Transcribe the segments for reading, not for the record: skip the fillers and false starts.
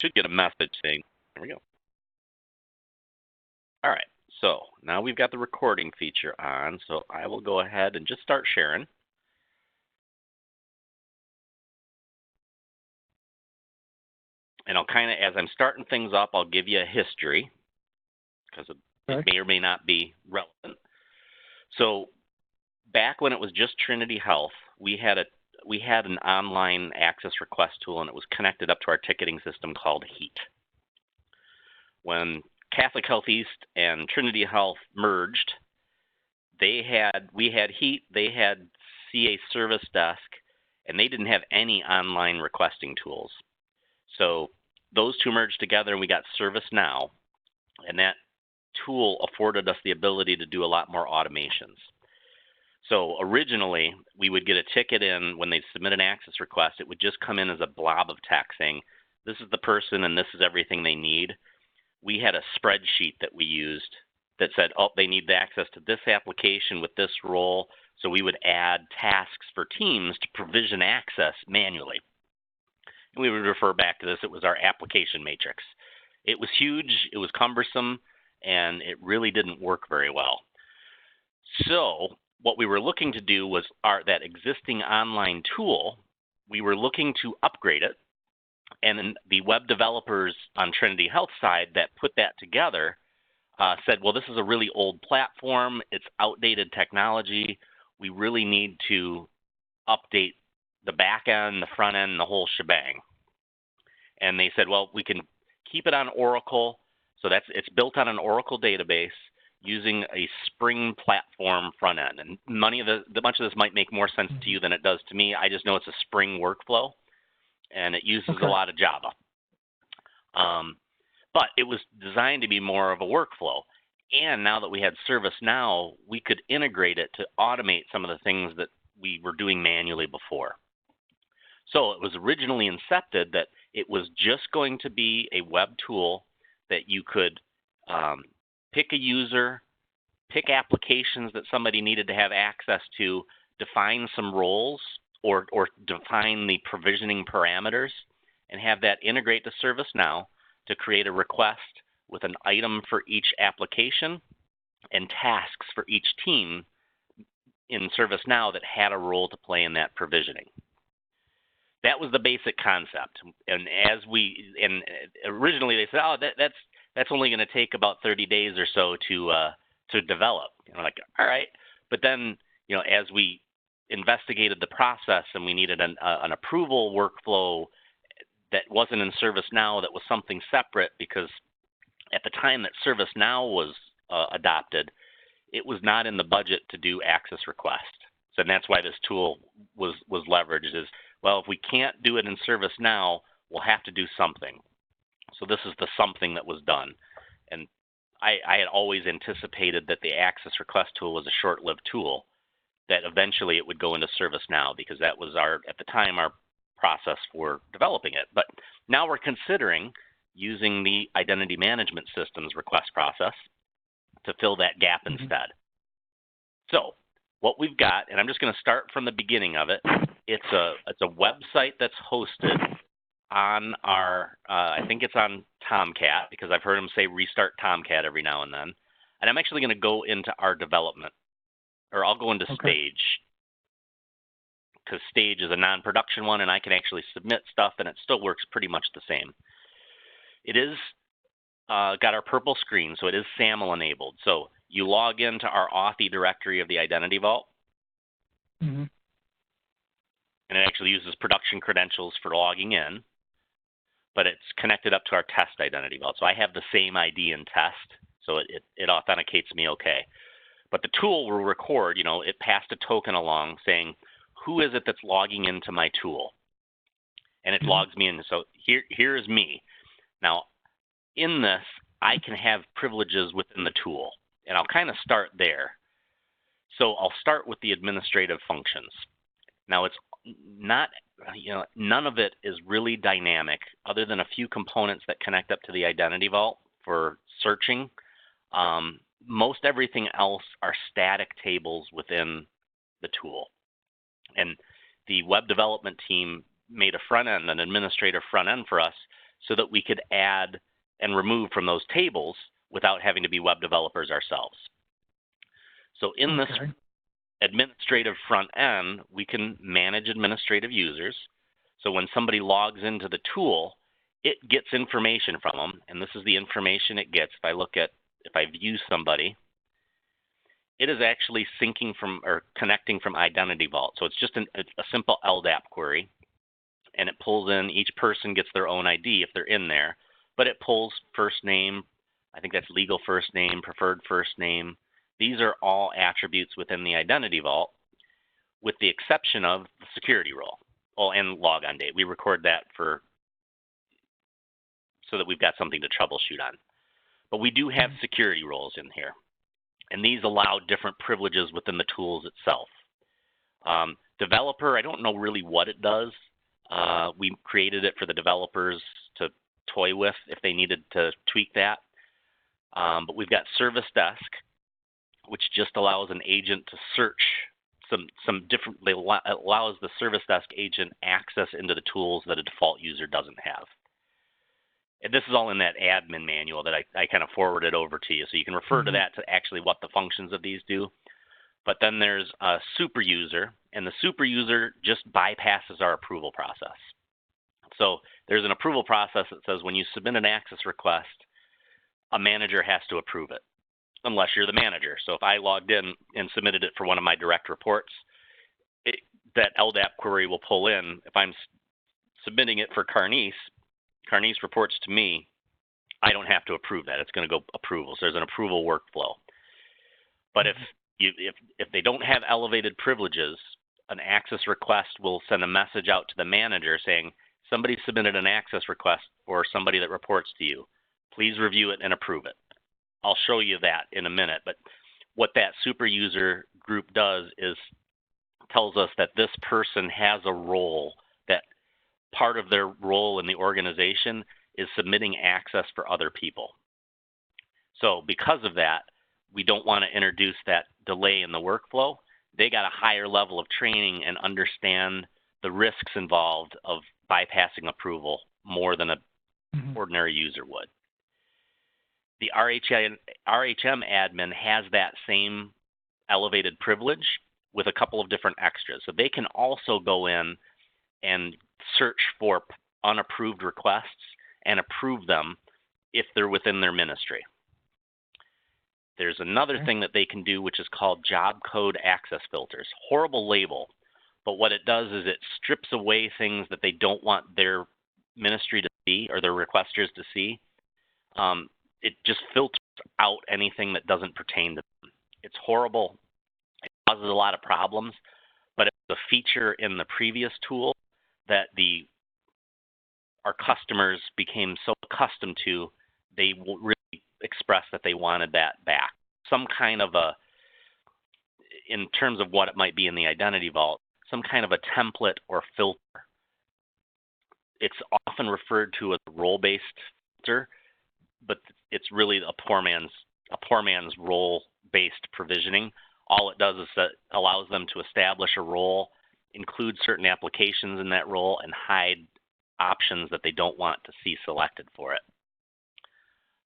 Should get a message saying, there we go. All right, so now we've got the recording feature on, so I will go ahead and just start sharing. And I'll kind of, as I'm starting things up, I'll give you a history because it may or may not be relevant. So back when it was just Trinity Health, we had an online access request tool, and it was connected up to our ticketing system called HEAT. When Catholic Health East and Trinity Health merged, we had HEAT, they had CA Service Desk, and they didn't have any online requesting tools. So those two merged together, and we got ServiceNow, and that tool afforded us the ability to do a lot more automations. So originally, we would get a ticket in when they submit an access request. It would just come in as a blob of text saying, this is the person and this is everything they need. We had a spreadsheet that we used that said, oh, they need the access to this application with this role. So we would add tasks for teams to provision access manually. And we would refer back to this. It was our application matrix. It was huge, it was cumbersome, and it really didn't work very well. So what we were looking to do was that existing online tool, we were looking to upgrade it. And then the web developers on Trinity Health side that put that together said, well, this is a really old platform. It's outdated technology. We really need to update the back end, the front end, the whole shebang. And they said, well, we can keep it on Oracle. So it's built on an Oracle database using a Spring platform front end. And much of this might make more sense to you than it does to me. I just know it's a Spring workflow, and it uses a lot of Java. But it was designed to be more of a workflow. And now that we had ServiceNow, we could integrate it to automate some of the things that we were doing manually before. So it was originally incepted that it was just going to be a web tool that you could pick a user, pick applications that somebody needed to have access to, define some roles, or define the provisioning parameters, and have that integrate to ServiceNow to create a request with an item for each application and tasks for each team in ServiceNow that had a role to play in that provisioning. That was the basic concept. And originally they said, oh, that's only going to take about 30 days or so to develop. Like, all right. But then, as we investigated the process and we needed an approval workflow that wasn't in ServiceNow, that was something separate, because at the time that ServiceNow was adopted, it was not in the budget to do access request. So that's why this tool was leveraged is, well, if we can't do it in ServiceNow, we'll have to do something. So this is the something that was done. And I had always anticipated that the access request tool was a short-lived tool, that eventually it would go into ServiceNow, because that was at the time, our process for developing it. But now we're considering using the identity management systems request process to fill that gap instead. So what we've got, and I'm just going to start from the beginning of it, it's a website that's hosted on our, I think it's on Tomcat, because I've heard them say restart Tomcat every now and then. And I'm actually going to go into our development, or I'll go into Stage, because Stage is a non-production one, and I can actually submit stuff, and it still works pretty much the same. It is got our purple screen, so it is SAML enabled. So you log into our Authy directory of the Identity Vault, and it actually uses production credentials for logging in, but it's connected up to our test Identity Vault. So I have the same ID in test, so it authenticates me okay. But the tool will record, it passed a token along saying, who is it that's logging into my tool? And it logs me in. So here is me. Now, in this, I can have privileges within the tool, and I'll kind of start there. So I'll start with the administrative functions. Now, it's not, none of it is really dynamic, other than a few components that connect up to the Identity Vault for searching. Most everything else are static tables within the tool. And the web development team made a front end, an administrative front end for us, so that we could add and remove from those tables without having to be web developers ourselves. So in this administrative front end, we can manage administrative users. So when somebody logs into the tool, it gets information from them, and this is the information it gets. If I view somebody, it is actually syncing from or connecting from Identity Vault. So it's just a simple LDAP query, and it pulls in, each person gets their own ID if they're in there, but it pulls first name, I think that's legal first name, preferred first name. These are all attributes within the Identity Vault, with the exception of the security role. Oh, and logon date. We record that so that we've got something to troubleshoot on. But we do have security roles in here, and these allow different privileges within the tools itself. Developer, I don't know really what it does. We created it for the developers to toy with if they needed to tweak that. But we've got Service Desk, which just allows an agent to search allows the Service Desk agent access into the tools that a default user doesn't have. And this is all in that admin manual that I kind of forwarded over to you. So you can refer to that to actually what the functions of these do. But then there's a super user, and the super user just bypasses our approval process. So there's an approval process that says when you submit an access request, a manager has to approve it, unless you're the manager. So if I logged in and submitted it for one of my direct reports, that LDAP query will pull in. If I'm submitting it for Carnice reports to me, I don't have to approve that. It's going to go approvals. There's an approval workflow. But if they don't have elevated privileges, an access request will send a message out to the manager saying, somebody submitted an access request for somebody that reports to you. Please review it and approve it. I'll show you that in a minute. But what that super user group does is tells us that this person has a role, that part of their role in the organization is submitting access for other people. So because of that, we don't want to introduce that delay in the workflow. They got a higher level of training and understand the risks involved of bypassing approval more than an ordinary user would. The RHM admin has that same elevated privilege with a couple of different extras. So they can also go in and search for unapproved requests and approve them if they're within their ministry. There's another thing that they can do, which is called job code access filters. Horrible label, but what it does is it strips away things that they don't want their ministry to see or their requesters to see. It just filters out anything that doesn't pertain to them. It's horrible. It causes a lot of problems, but it's a feature in the previous tool that our customers became so accustomed to, they really expressed that they wanted that back. Some kind of in terms of what it might be in the Identity Vault, some kind of a template or filter. It's often referred to as a role-based filter, but it's really a poor man's role-based provisioning. All it does is that allows them to establish a role, include certain applications in that role, and hide options that they don't want to see selected for it.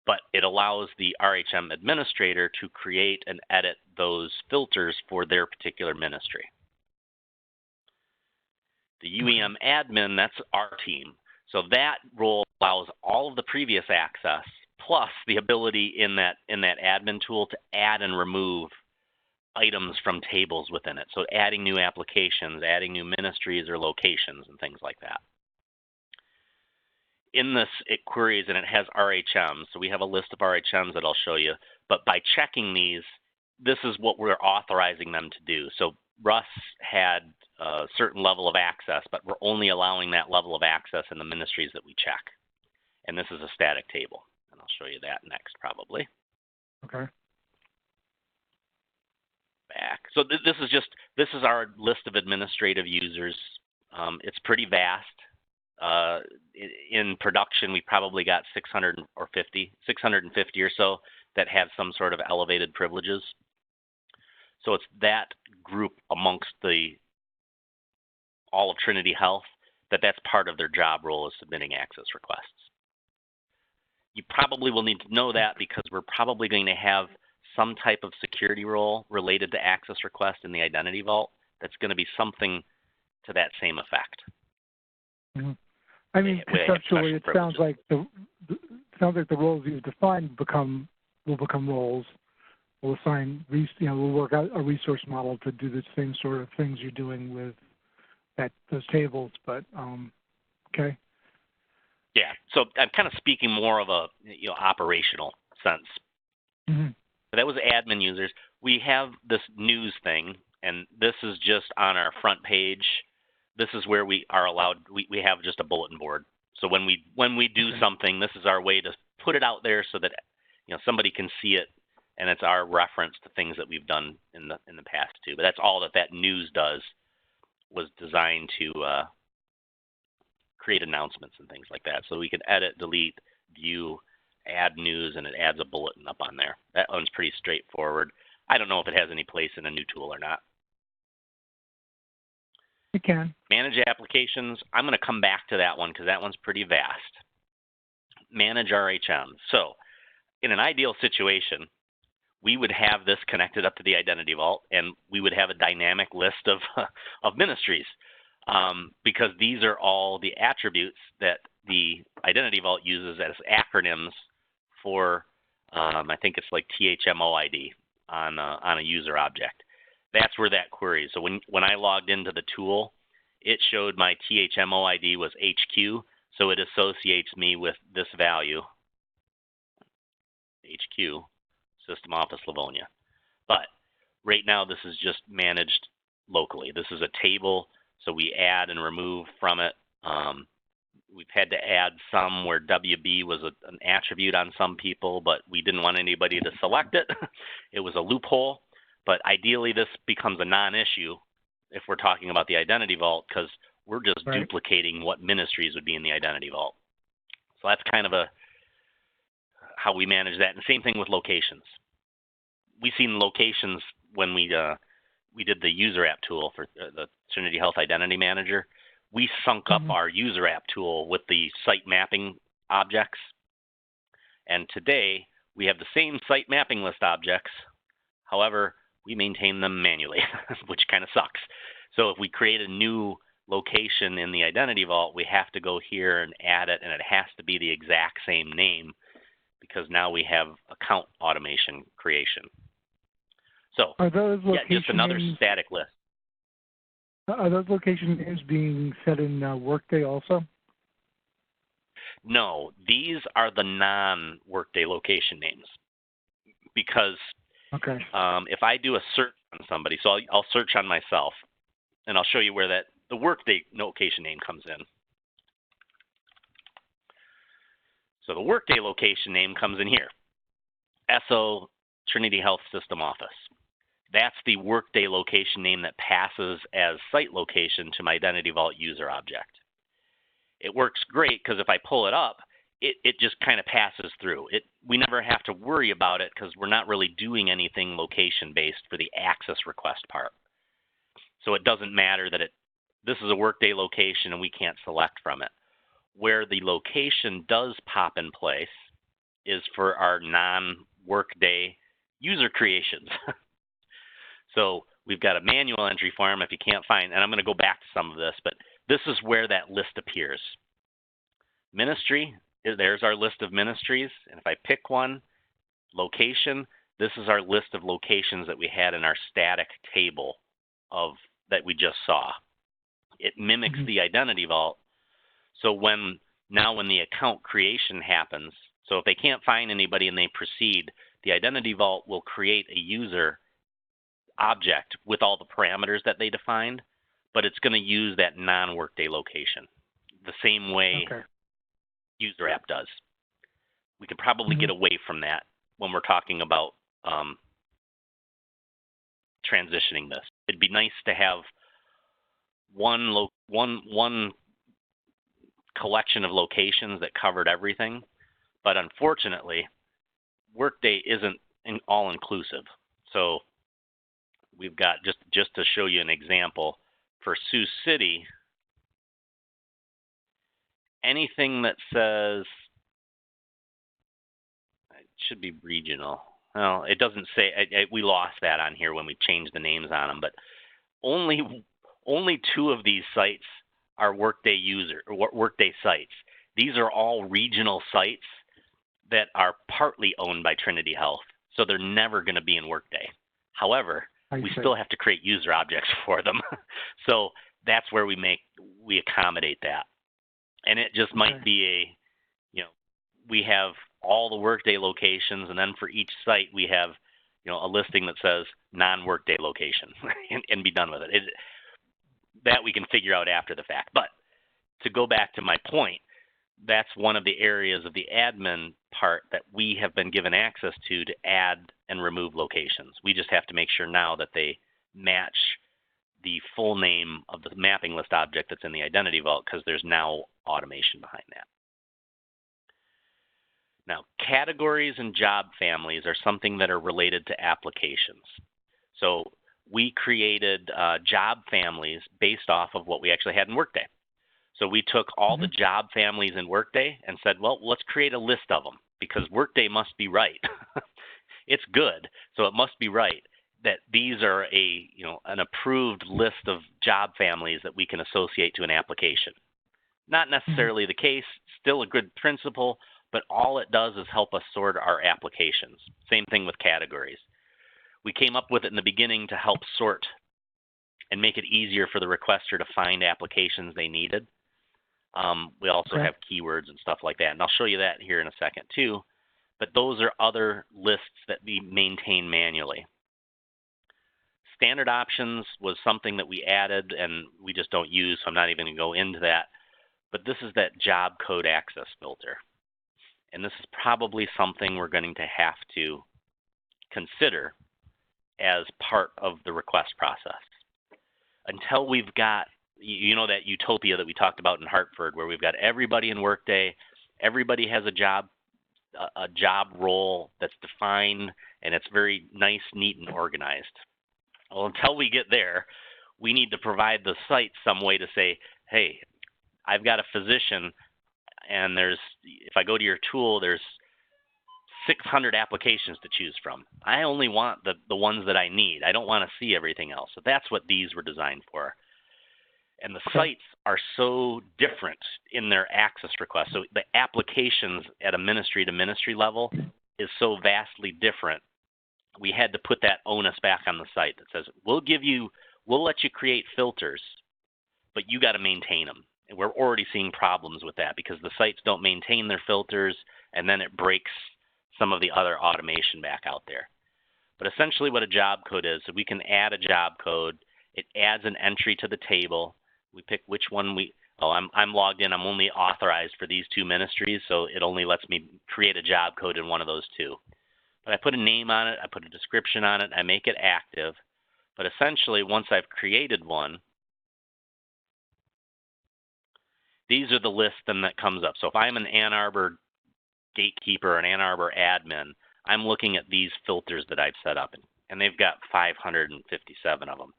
But it allows the RHM administrator to create and edit those filters for their particular ministry. The UEM admin, that's our team. So that role allows all of the previous access, plus the ability in that admin tool to add and remove items from tables within it. So adding new applications, adding new ministries or locations and things like that. In this, it queries and it has RHMs. So we have a list of RHMs that I'll show you. But by checking these, this is what we're authorizing them to do. So Russ had a certain level of access, but we're only allowing that level of access in the ministries that we check. And this is a static table. And I'll show you that next probably. Okay. Back. So this is our list of administrative users. It's pretty vast. In production, we probably got 650 or so that have some sort of elevated privileges. So it's that group amongst all of Trinity Health that's part of their job role is submitting access requests. You probably will need to know that because we're probably going to have some type of security role related to access request in the Identity Vault that's going to be something to that same effect. Mm-hmm. I mean, conceptually, it sounds like the roles you've defined will become roles. We'll assign, we'll work out a resource model to do the same sort of things you're doing with those tables. But okay. Yeah, so I'm kind of speaking more of a operational sense. Mm-hmm. That was admin users. We have this news thing, and this is just on our front page. This is where we are allowed. We have just a bulletin board. So when we do something, this is our way to put it out there so that somebody can see it, and it's our reference to things that we've done in the past too. But that's all that news does, was designed to create announcements and things like that. So we can edit, delete, view, add news, and it adds a bulletin up on there. That one's pretty straightforward. I don't know if it has any place in a new tool or not. It can. Manage applications. I'm going to come back to that one because that one's pretty vast. Manage RHM. So in an ideal situation, we would have this connected up to the Identity Vault, and we would have a dynamic list of ministries, because these are all the attributes that the Identity Vault uses as acronyms for, I think it's like THMO ID on a user object. That's where that query is. So when I logged into the tool, it showed my THMO ID was HQ, so it associates me with this value, HQ, System Office Livonia. But right now, this is just managed locally. This is a table, so we add and remove from it. We've had to add some where WB was an attribute on some people, but we didn't want anybody to select it. It was a loophole. But ideally, this becomes a non-issue if we're talking about the Identity Vault, because we're just duplicating what ministries would be in the Identity Vault. So that's kind of how we manage that. And same thing with locations. We've seen locations when we did the user app tool for the Trinity Health Identity Manager. We sunk up our user app tool with the site mapping objects. And today, we have the same site mapping list objects. However, we maintain them manually, which kind of sucks. So if we create a new location in the Identity Vault, we have to go here and add it, and it has to be the exact same name because now we have account automation creation. So are those just another static list. Are those location names being set in Workday also? No, these are the non-Workday location names because if I do a search on somebody, so I'll search on myself, and I'll show you where the Workday location name comes in. So the Workday location name comes in here, SO Trinity Health System Office. That's the Workday location name that passes as site location to my Identity Vault user object. It works great because if I pull it up, it just kind of passes through. We never have to worry about it because we're not really doing anything location-based for the access request part. So it doesn't matter that this is a Workday location and we can't select from it. Where the location does pop in place is for our non-Workday user creations. So we've got a manual entry form if you can't find, and I'm going to go back to some of this, but this is where that list appears. Ministry, there's our list of ministries, and if I pick one, location, this is our list of locations that we had in our static table that we just saw. It mimics the Identity Vault, so when the account creation happens, so if they can't find anybody and they proceed, the Identity Vault will create a user object with all the parameters that they defined, but it's going to use that non-Workday location the same way user app does. We could probably get away from that when we're talking about transitioning this. It'd be nice to have one collection of locations that covered everything, but unfortunately, Workday isn't all-inclusive. So we've got, just to show you an example, for Sioux City, anything that says should be regional. Well, it doesn't say. We lost that on here when we changed the names on them, but only 2 of these sites are Workday Workday sites. These are all regional sites that are partly owned by Trinity Health, so they're never going to be in Workday. However, we still have to create user objects for them. So that's where we accommodate that. And it just might be we have all the Workday locations, and then for each site we have, a listing that says non-Workday location and be done with it. That we can figure out after the fact. But to go back to my point, that's one of the areas of the admin part that we have been given access to add and remove locations. We just have to make sure now that they match the full name of the mapping list object that's in the Identity Vault, because there's now automation behind that. Now, categories and job families are something that are related to applications. So we created job families based off of what we actually had in Workday. So we took all the job families in Workday and said, well, let's create a list of them, because Workday must be right. It's good, so it must be right that these are an approved list of job families that we can associate to an application. Not necessarily the case, still a good principle, but all it does is help us sort our applications. Same thing with categories. We came up with it in the beginning to help sort and make it easier for the requester to find applications they needed. We also have keywords and stuff like that, and I'll show you that here in a second too. But those are other lists that we maintain manually. Standard options was something that we added and we just don't use, so I'm not even going to go into that. But this is that job code access filter. And this is probably something we're going to have to consider as part of the request process. Until we've got, that utopia that we talked about in Hartford, where we've got everybody in Workday, everybody has a job role that's defined, and it's very nice, neat, and organized. Well, until we get there, we need to provide the site some way to say, hey, I've got a physician, and if I go to your tool, there's 600 applications to choose from. I only want the ones that I need. I don't want to see everything else. So that's what these were designed for. And the sites are so different in their access requests. So the applications at a ministry to ministry level is so vastly different. We had to put that onus back on the site that says, we'll let you create filters, but you got to maintain them. And we're already seeing problems with that because the sites don't maintain their filters, and then it breaks some of the other automation back out there. But essentially what a job code is, so we can add a job code. It adds an entry to the table. We pick which one I'm logged in. I'm only authorized for these 2 ministries, so it only lets me create a job code in one of those 2. But I put a name on it. I put a description on it. I make it active. But essentially, once I've created one, these are the list then that comes up. So if I'm an Ann Arbor gatekeeper, an Ann Arbor admin, I'm looking at these filters that I've set up, and they've got 557 of them.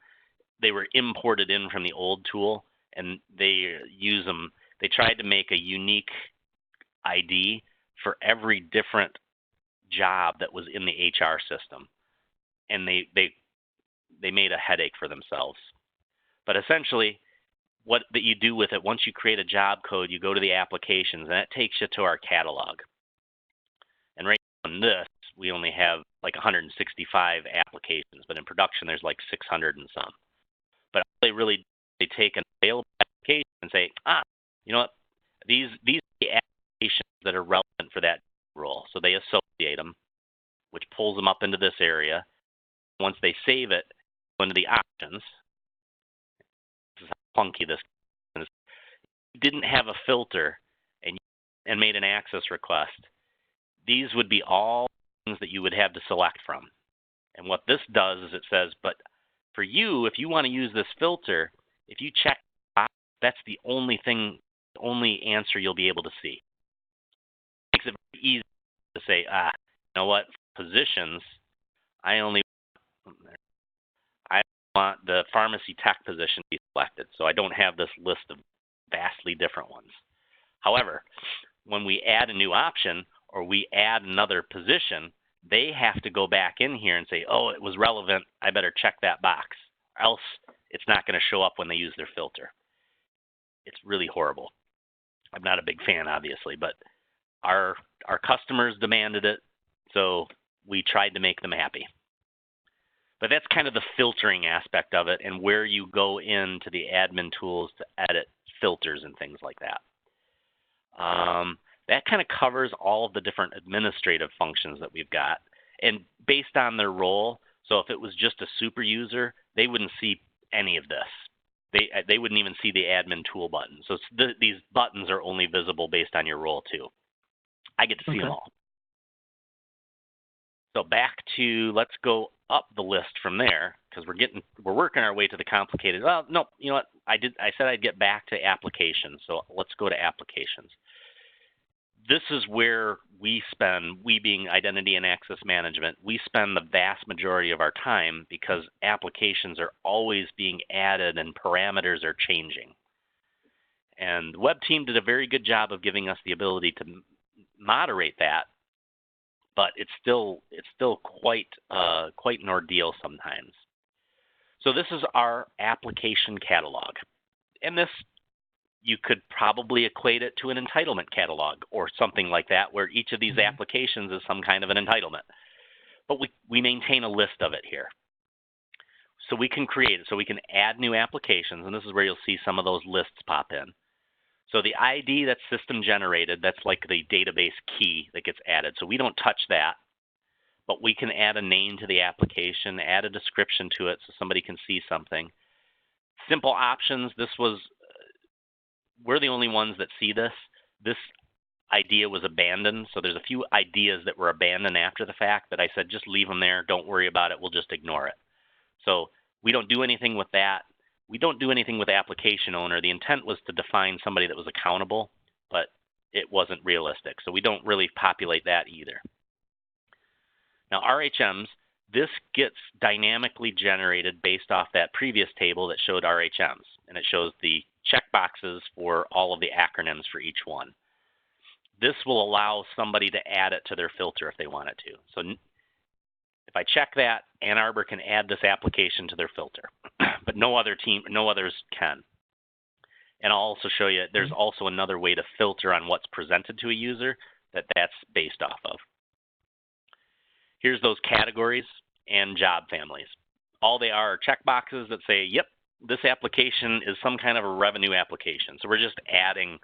They were imported in from the old tool, and they use them. They tried to make a unique ID for every different job that was in the HR system, and they made a headache for themselves. But essentially, what that you do with it, once you create a job code, you go to the applications, and that takes you to our catalog. And right on this, we only have like 165 applications, but in production, there's like 600 and some. But they take an available application and say, you know what, these are the applications that are relevant for that role. So they associate them, which pulls them up into this area. Once they save it, go into the options. This is how funky this is. If you didn't have a filter and made an access request, these would be all things that you would have to select from. And what this does is it says, but for you, if you want to use this filter, if you check, that's the only answer you'll be able to see. It makes it very easy to say, you know what, positions, I want the pharmacy tech position to be selected, so I don't have this list of vastly different ones. However, when we add a new option, or we add another position, they have to go back in here and say, oh, it was relevant, I better check that box, or else it's not going to show up when they use their filter. It's really horrible. I'm not a big fan, obviously, but our customers demanded it, so we tried to make them happy. But that's kind of the filtering aspect of it and where you go into the admin tools to edit filters and things like that. That kind of covers all of the different administrative functions that we've got. And based on their role, so if it was just a super user, they wouldn't see any of this. They wouldn't even see the admin tool button. So these buttons are only visible based on your role too. I get to see them all. So back to, let's go up the list from there, because we're working our way to the complicated. Well, no, you know what? I said I'd get back to applications. So let's go to applications. This is where we being identity and access management, we spend the vast majority of our time because applications are always being added and parameters are changing. And the web team did a very good job of giving us the ability to moderate that, but it's still quite an ordeal sometimes. So this is our application catalog, and this, you could probably equate it to an entitlement catalog or something like that, where each of these applications is some kind of an entitlement. But we maintain a list of it here. So we can create it. So we can add new applications, and this is where you'll see some of those lists pop in. So the ID that's system generated, that's like the database key that gets added. So we don't touch that, but we can add a name to the application, add a description to it so somebody can see something. Simple options, we're the only ones that see this. This idea was abandoned. So there's a few ideas that were abandoned after the fact that I said, just leave them there. Don't worry about it. We'll just ignore it. So we don't do anything with that. We don't do anything with application owner. The intent was to define somebody that was accountable, but it wasn't realistic. So we don't really populate that either. Now RHMs, this gets dynamically generated based off that previous table that showed RHMs. And it shows the checkboxes for all of the acronyms for each one. This will allow somebody to add it to their filter if they wanted to. So if I check that, Ann Arbor can add this application to their filter, but no others can. And I'll also show you, there's also another way to filter on what's presented to a user that's based off of. Here's those categories and job families. All they are checkboxes that say, yep, this application is some kind of a revenue application. So we're just adding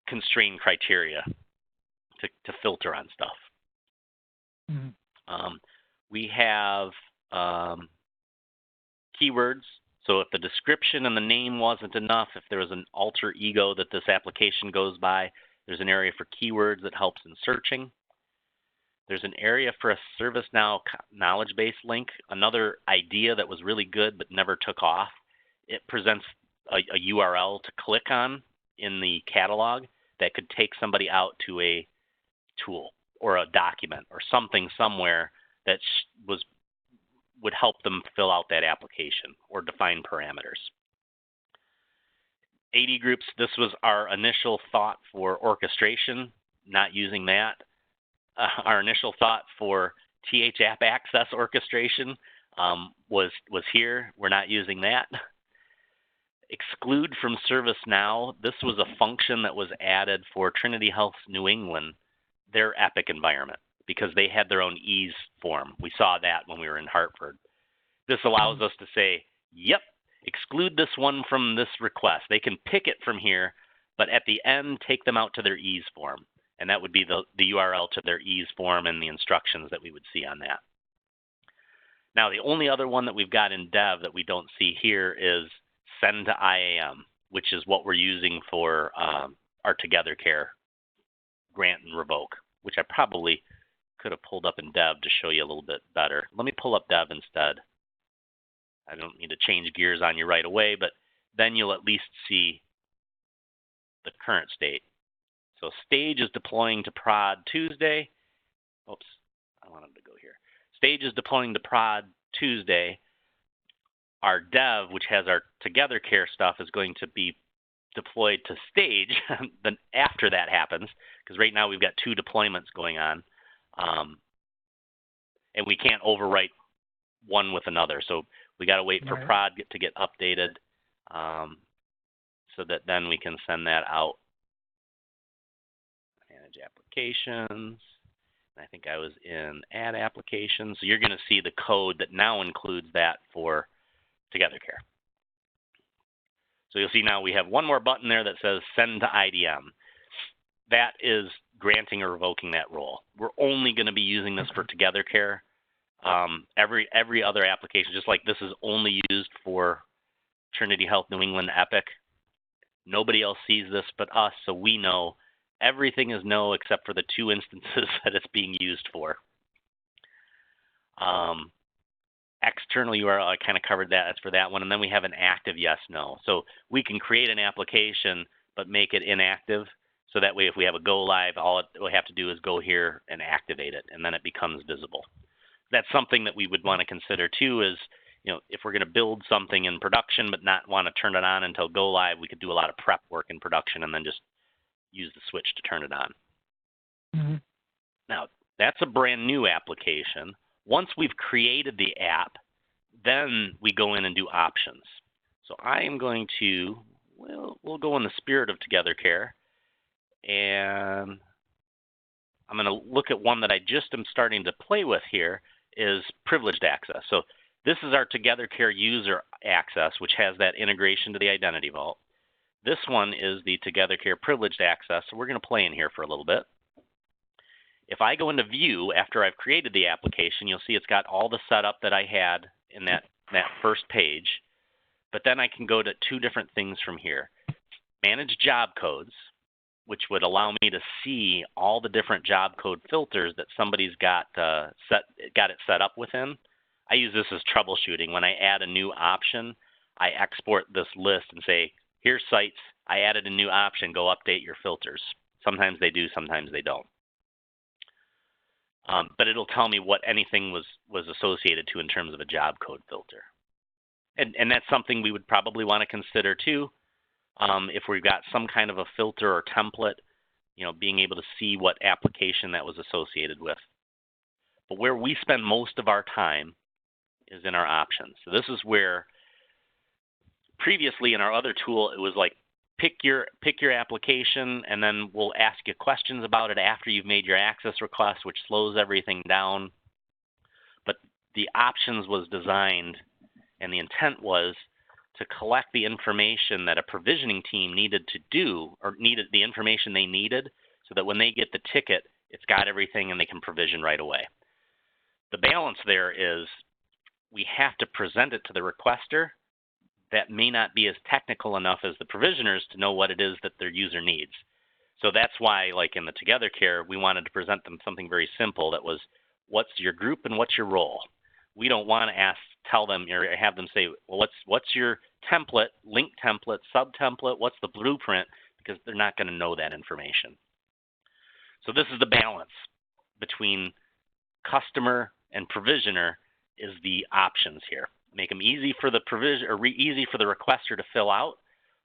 constrained criteria to filter on stuff. Mm-hmm. We have keywords. So if the description and the name wasn't enough, if there was an alter ego that this application goes by, there's an area for keywords that helps in searching. There's an area for a ServiceNow knowledge base link, another idea that was really good but never took off. It presents a URL to click on in the catalog that could take somebody out to a tool or a document or something somewhere that would help them fill out that application or define parameters. AD groups, this was our initial thought for orchestration, not using that. Our initial thought for TH App Access orchestration was here. We're not using that. Exclude from ServiceNow, this was a function that was added for Trinity Health New England, their Epic environment, because they had their own ease form. We saw that when we were in Hartford. This allows us to say, yep, exclude this one from this request. They can pick it from here, but at the end, take them out to their ease form. And that would be the URL to their ease form and the instructions that we would see on that. Now, the only other one that we've got in dev that we don't see here is send to IAM, which is what we're using for our Together Care grant and revoke, which I probably could have pulled up in dev to show you a little bit better. Let me pull up dev instead. I don't need to change gears on you right away, but then you'll at least see the current state. So Stage is deploying to prod Tuesday. Oops, I wanted to go here. Stage is deploying to prod Tuesday. Our dev, which has our Together Care stuff, is going to be deployed to stage then after that happens, because right now we've got 2 deployments going on, and we can't overwrite one with another. So we got to wait for prod to get updated, so that then we can send that out. Manage applications. I think I was in add applications. So you're going to see the code that now includes that for TogetherCare. So you'll see now we have one more button there that says send to IDM. That is granting or revoking that role. We're only going to be using this for TogetherCare. Every other application, just like this is only used for Trinity Health New England Epic. Nobody else sees this but us, so we know everything is no except for the 2 instances that it's being used for. External URL, I kind of covered that. That's for that one. And then we have an active yes, no. So we can create an application but make it inactive. So that way if we have a go live, all we have to do is go here and activate it, and then it becomes visible. That's something that we would want to consider too is, if we're going to build something in production but not want to turn it on until go live, we could do a lot of prep work in production and then just use the switch to turn it on. Mm-hmm. Now, that's a brand new application. Once we've created the app, then we go in and do options. So I am going to, we'll go in the spirit of TogetherCare, and I'm going to look at one that I just am starting to play with here, is privileged access. So this is our TogetherCare user access, which has that integration to the Identity Vault. This one is the TogetherCare privileged access, so we're going to play in here for a little bit. If I go into view after I've created the application, you'll see it's got all the setup that I had in that first page, but then I can go to 2 different things from here. Manage job codes, which would allow me to see all the different job code filters that somebody's got it set up within. I use this as troubleshooting. When I add a new option, I export this list and say, here's sites, I added a new option, go update your filters. Sometimes they do, sometimes they don't. But it'll tell me what anything was associated to in terms of a job code filter. And that's something we would probably want to consider too. If we've got some kind of a filter or template, being able to see what application that was associated with. But where we spend most of our time is in our options. So this is where previously in our other tool, it was like pick your application, and then we'll ask you questions about it after you've made your access request, which slows everything down. But the options was designed, and the intent was to collect the information that a provisioning team needed to do, or needed the information they needed, so that when they get the ticket, it's got everything and they can provision right away. The balance there is we have to present it to the requester. That may not be as technical enough as the provisioners to know what it is that their user needs. So that's why, like in the TogetherCare, we wanted to present them something very simple that was, what's your group and what's your role? We don't want to tell them or have them say, well, what's your template, link template, sub-template, what's the blueprint? Because they're not going to know that information. So this is the balance between customer and provisioner, is the options here. Make them easy for the easy for the requester to fill out,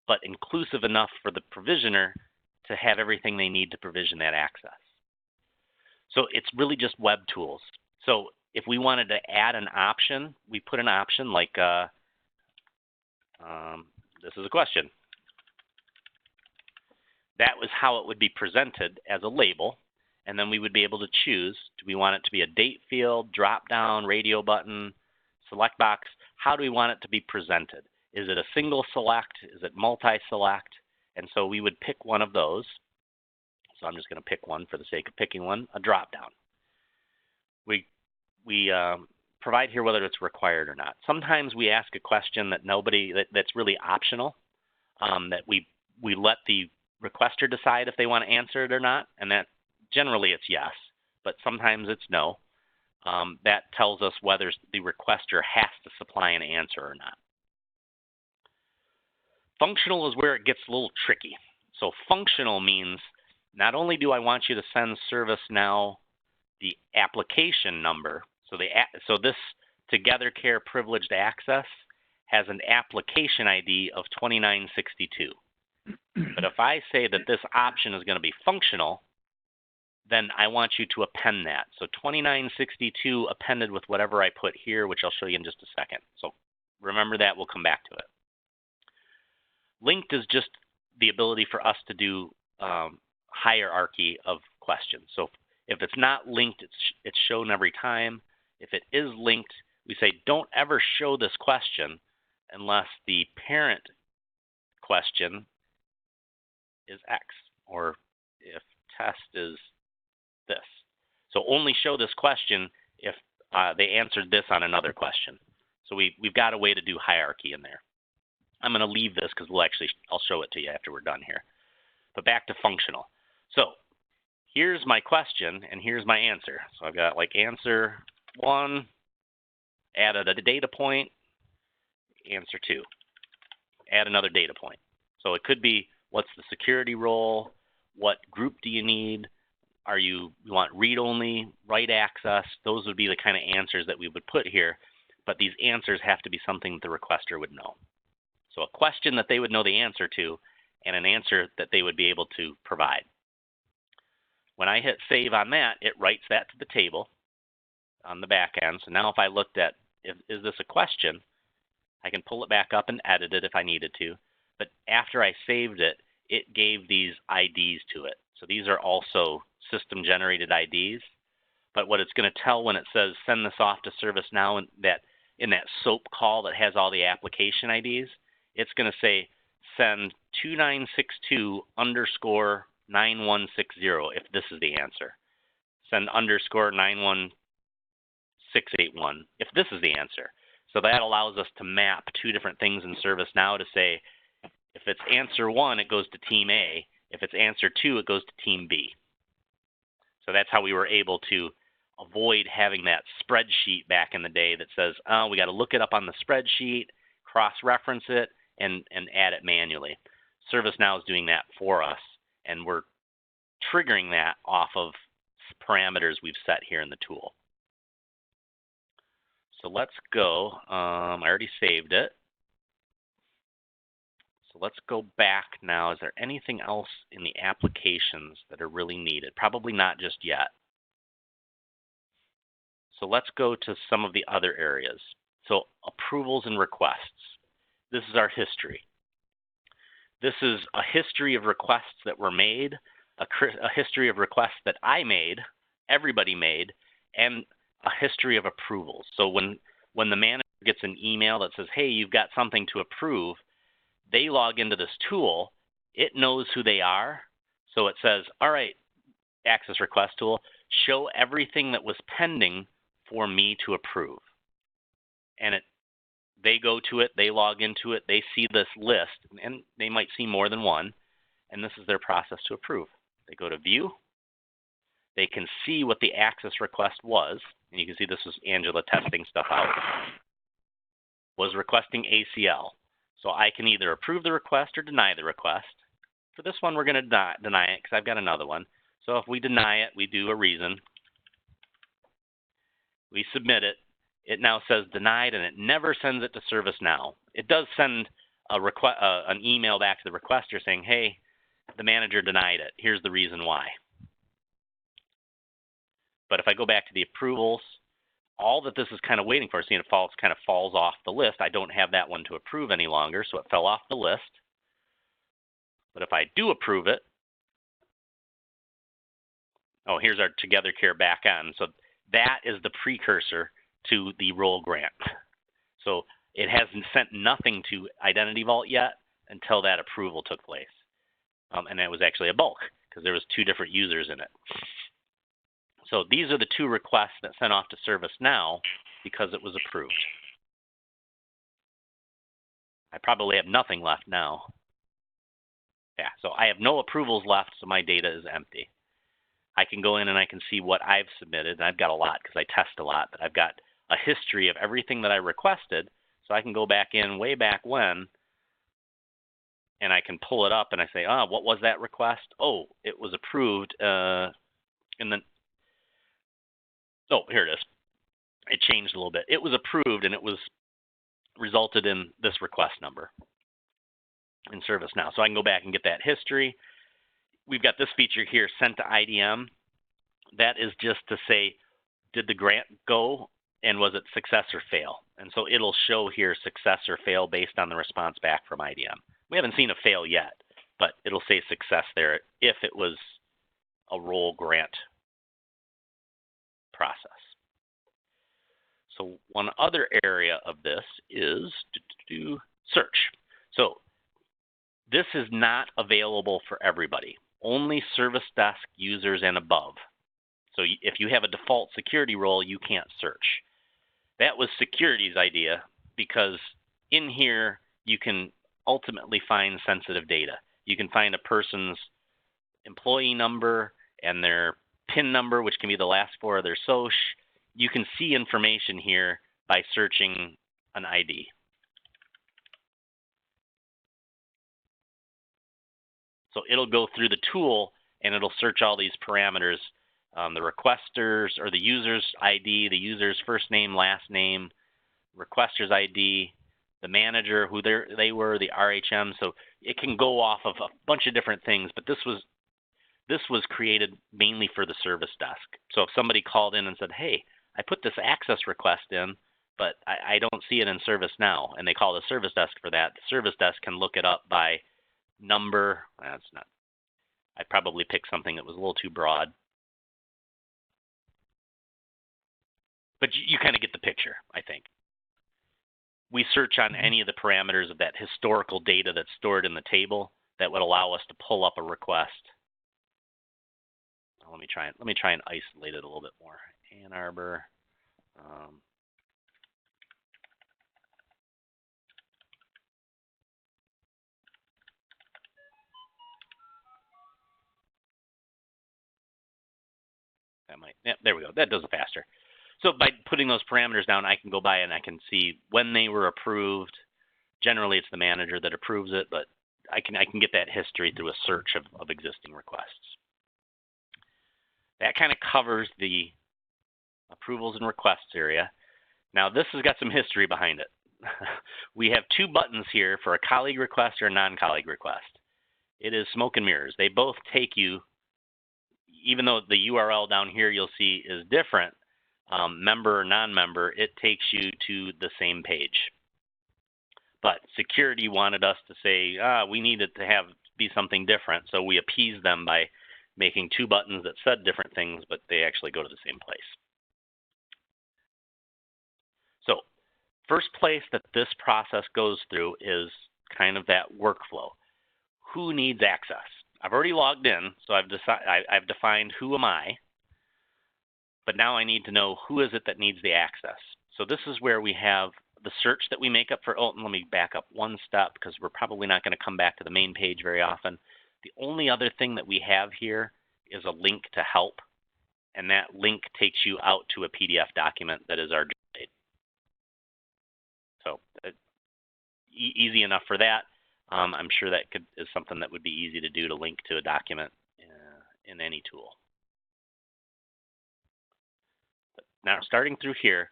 but inclusive enough for the provisioner to have everything they need to provision that access. So it's really just web tools. So if we wanted to add an option, we put an option like, this is a question. That was how it would be presented as a label. And then we would be able to choose, do we want it to be a date field, drop down, radio button, select box? How do we want it to be presented? Is it a single select? Is it multi-select? And so we would pick one of those. So I'm just going to pick one for the sake of picking one, a drop down. We provide here whether it's required or not. Sometimes we ask a question that's really optional, that we let the requester decide if they want to answer it or not, and that generally it's yes, but sometimes it's no. That tells us whether the requester has to supply an answer or not. Functional is where it gets a little tricky. So functional means not only do I want you to send ServiceNow the application number, so this TogetherCare privileged access has an application ID of 2962. But if I say that this option is going to be functional, then I want you to append that. So 2962 appended with whatever I put here, which I'll show you in just a second. So remember that, we'll come back to it. Linked is just the ability for us to do hierarchy of questions. So if it's not linked, it's shown every time. If it is linked, we say don't ever show this question unless the parent question is X, or if test is this. So only show this question if they answered this on another question. So we've got a way to do hierarchy in there. I'm going to leave this because I'll show it to you after we're done here. But back to functional. So here's my question and here's my answer. So I've got like answer 1, added a data point, answer 2, add another data point. So it could be, what's the security role? What group do you need? You want read-only, write access? Those would be the kind of answers that we would put here. But these answers have to be something that the requester would know. So a question that they would know the answer to, and an answer that they would be able to provide. When I hit save on that, it writes that to the table on the back end. So now if I looked at, is this a question, I can pull it back up and edit it if I needed to. But after I saved it, it gave these IDs to it. So these are also system-generated IDs. But what it's going to tell when it says send this off to ServiceNow in that SOAP call that has all the application IDs, it's going to say send 2962_9160 if this is the answer. Send _91681 if this is the answer. So that allows us to map two different things in ServiceNow to say, if it's answer 1, it goes to team A. If it's answer 2, it goes to team B. So that's how we were able to avoid having that spreadsheet back in the day that says, oh, we got to look it up on the spreadsheet, cross-reference it, and add it manually. ServiceNow is doing that for us, and we're triggering that off of parameters we've set here in the tool. So let's go. I already saved it. So let's go back now. Is there anything else in the applications that are really needed? Probably not just yet. So let's go to some of the other areas. So approvals and requests. This is our history. This is a history of requests that were made, a history of requests that I made, everybody made, and a history of approvals. So when the manager gets an email that says, hey, you've got something to approve, they log into this tool, it knows who they are. So it says, all right, access request tool, show everything that was pending for me to approve. And they go to it, they log into it, they see this list, and they might see more than one, and this is their process to approve. They go to view, they can see what the access request was, and you can see this is Angela testing stuff out, was requesting ACL. So I can either approve the request or deny the request. For this one, we're going to deny it because I've got another one. So if we deny it, we do a reason. We submit it. It now says denied, and it never sends it to ServiceNow. It does send an email back to the requester saying, hey, the manager denied it. Here's the reason why. But if I go back to the approvals, all that this is kind of waiting for, seeing it kind of falls off the list. I don't have that one to approve any longer, so it fell off the list. But if I do approve it, oh, here's our Together Care backend. So that is the precursor to the role grant. So it hasn't sent nothing to Identity Vault yet until that approval took place. And that was actually a bulk because there was 2 different users in it. So these are the 2 requests that sent off to ServiceNow because it was approved. I probably have nothing left now. Yeah, so I have no approvals left, so my data is empty. I can go in and I can see what I've submitted, and I've got a lot because I test a lot, but I've got a history of everything that I requested, so I can go back in way back when, and I can pull it up and I say, oh, what was that request? Oh, it was approved, and then, oh, here it is. It changed a little bit. It was approved, and it was resulted in this request number. in ServiceNow. So I can go back and get that history. We've got this feature here, sent to IDM. That is just to say, did the grant go and was it success or fail? And so it'll show here success or fail based on the response back from IDM. We haven't seen a fail yet, but it'll say success there if it was a role grant process. So one other area of this is search. So this is not available for everybody, only Service Desk users and above. So if you have a default security role, you can't search. That was security's idea because in here you can ultimately find sensitive data. You can find a person's employee number and their PIN number, which can be the last four of their SOCH. You can see information here by searching an ID. So it'll go through the tool and it'll search all these parameters, the requesters or the user's ID, the user's first name, last name, requester's ID, the manager, who they were, the RHM. So it can go off of a bunch of different things, but this was created mainly for the Service Desk. So if somebody called in and said, hey, I put this access request in, but I don't see it in ServiceNow, and they call the Service Desk for that, the Service Desk can look it up by number. That's not. I probably picked something that was a little too broad. But you kind of get the picture, I think. We search on any of the parameters of that historical data that's stored in the table that would allow us to pull up a request. Let me try and isolate it a little bit more. Ann Arbor. There we go. That does it faster. So by putting those parameters down, I can go by and I can see when they were approved. Generally, it's the manager that approves it, but I can get that history through a search of existing requests. That kind of covers the approvals and requests area. Now, this has got some history behind it. We have two buttons here for a colleague request or a non-colleague request. It is smoke and mirrors. They both take you, even though the URL down here you'll see is different, member or non-member, it takes you to the same page. But security wanted us to say, we need it to be something different, so we appeased them by making two buttons that said different things, but they actually go to the same place. So first place that this process goes through is kind of that workflow. Who needs access? I've already logged in, so I've defined who am I, but now I need to know who is it that needs the access. So this is where we have the search that we make up for, let me back up one step because we're probably not going to come back to the main page very often. The only other thing that we have here is a link to help, and that link takes you out to a PDF document that is our journal aid. So easy enough for that. I'm sure that is something that would be easy to do, to link to a document in any tool. But now starting through here,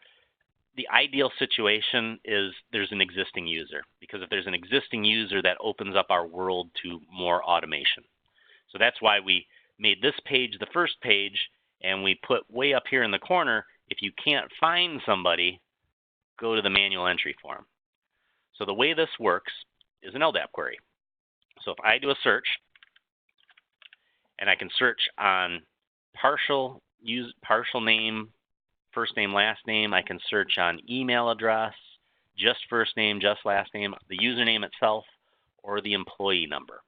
the ideal situation is there's an existing user, because if there's an existing user, that opens up our world to more automation. So that's why we made this page the first page, and we put way up here in the corner, if you can't find somebody, go to the manual entry form. So the way this works is an LDAP query. So if I do a search, and I can search on partial name, first name, last name. I can search on email address, just first name, just last name, the username itself, or the employee number.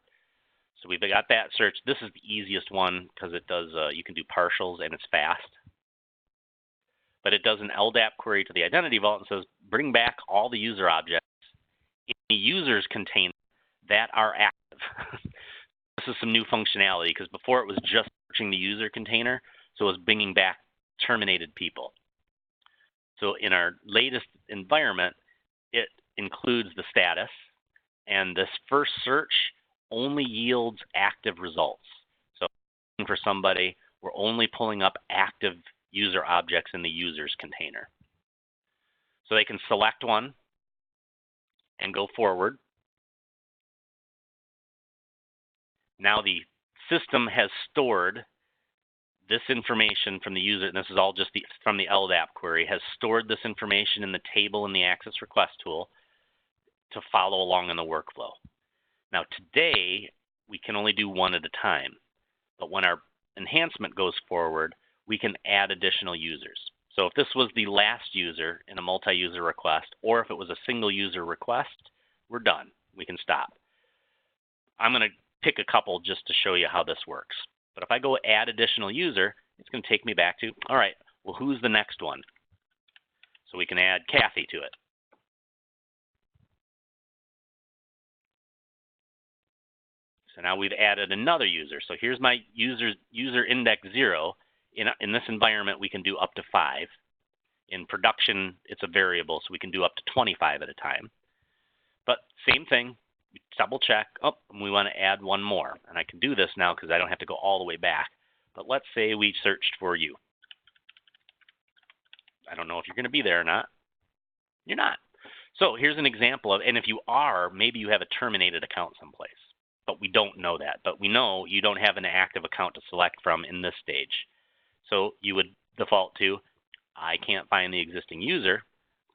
So we've got that search. This is the easiest one because it does, you can do partials and it's fast. But it does an LDAP query to the Identity Vault and says, bring back all the user objects in the users container that are active. This is some new functionality because before it was just searching the user container, so it was bringing back terminated people. So in our latest environment, it includes the status, and this first search only yields active results. So for somebody, we're only pulling up active user objects in the users container. So they can select one and go forward. Now the system has stored this information from the user, and this is all just from the LDAP query, has stored this information in the table in the Access Request tool to follow along in the workflow. Now today, we can only do one at a time, but when our enhancement goes forward, we can add additional users. So if this was the last user in a multi-user request, or if it was a single user request, we're done. We can stop. I'm going to pick a couple just to show you how this works. But if I go add additional user, it's going to take me back to, all right, well, who's the next one? So we can add Kathy to it. So now we've added another user. So here's my user index 0. In this environment, we can do up to 5. In production, it's a variable, so we can do up to 25 at a time. But same thing, double check. Oh, we want to add one more. And I can do this now because I don't have to go all the way back. But let's say we searched for you. I don't know if you're going to be there or not. You're not. So here's an example of, and if you are, maybe you have a terminated account someplace. But we don't know that. But we know you don't have an active account to select from in this stage. So you would default to, I can't find the existing user,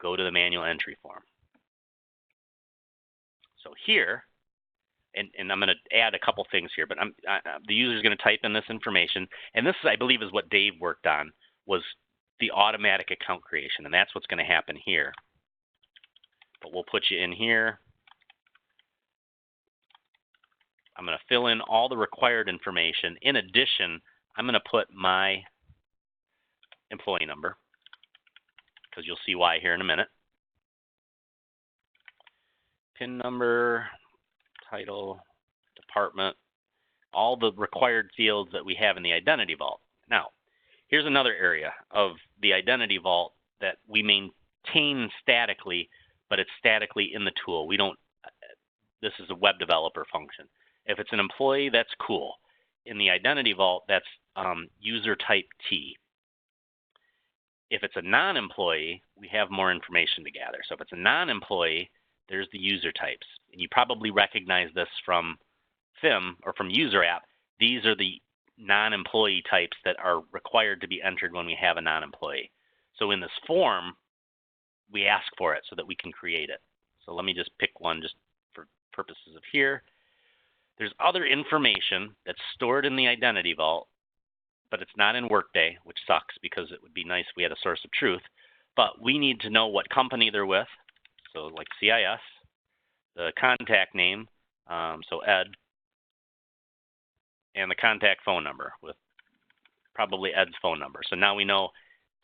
go to the manual entry form. So here, and I'm going to add a couple things here, but the user is going to type in this information. And this, I believe, is what Dave worked on, was the automatic account creation. And that's what's going to happen here. But we'll put you in here. I'm going to fill in all the required information. In addition, I'm going to put my employee number, because you'll see why here in a minute. PIN number, title, department, all the required fields that we have in the Identity Vault. Now, here's another area of the Identity Vault that we maintain statically, but it's statically in the tool. We don't, this is a web developer function. If it's an employee, that's cool. In the Identity Vault, that's user type T. If it's a non-employee, we have more information to gather. So if it's a non-employee, there's the user types. And you probably recognize this from FIM or from User App. These are the non-employee types that are required to be entered when we have a non-employee. So in this form, we ask for it so that we can create it. So let me just pick one just for purposes of here. There's other information that's stored in the Identity Vault, but it's not in Workday, which sucks because it would be nice if we had a source of truth. But we need to know what company they're with, so like CIS, the contact name, so Ed, and the contact phone number with probably Ed's phone number. So now we know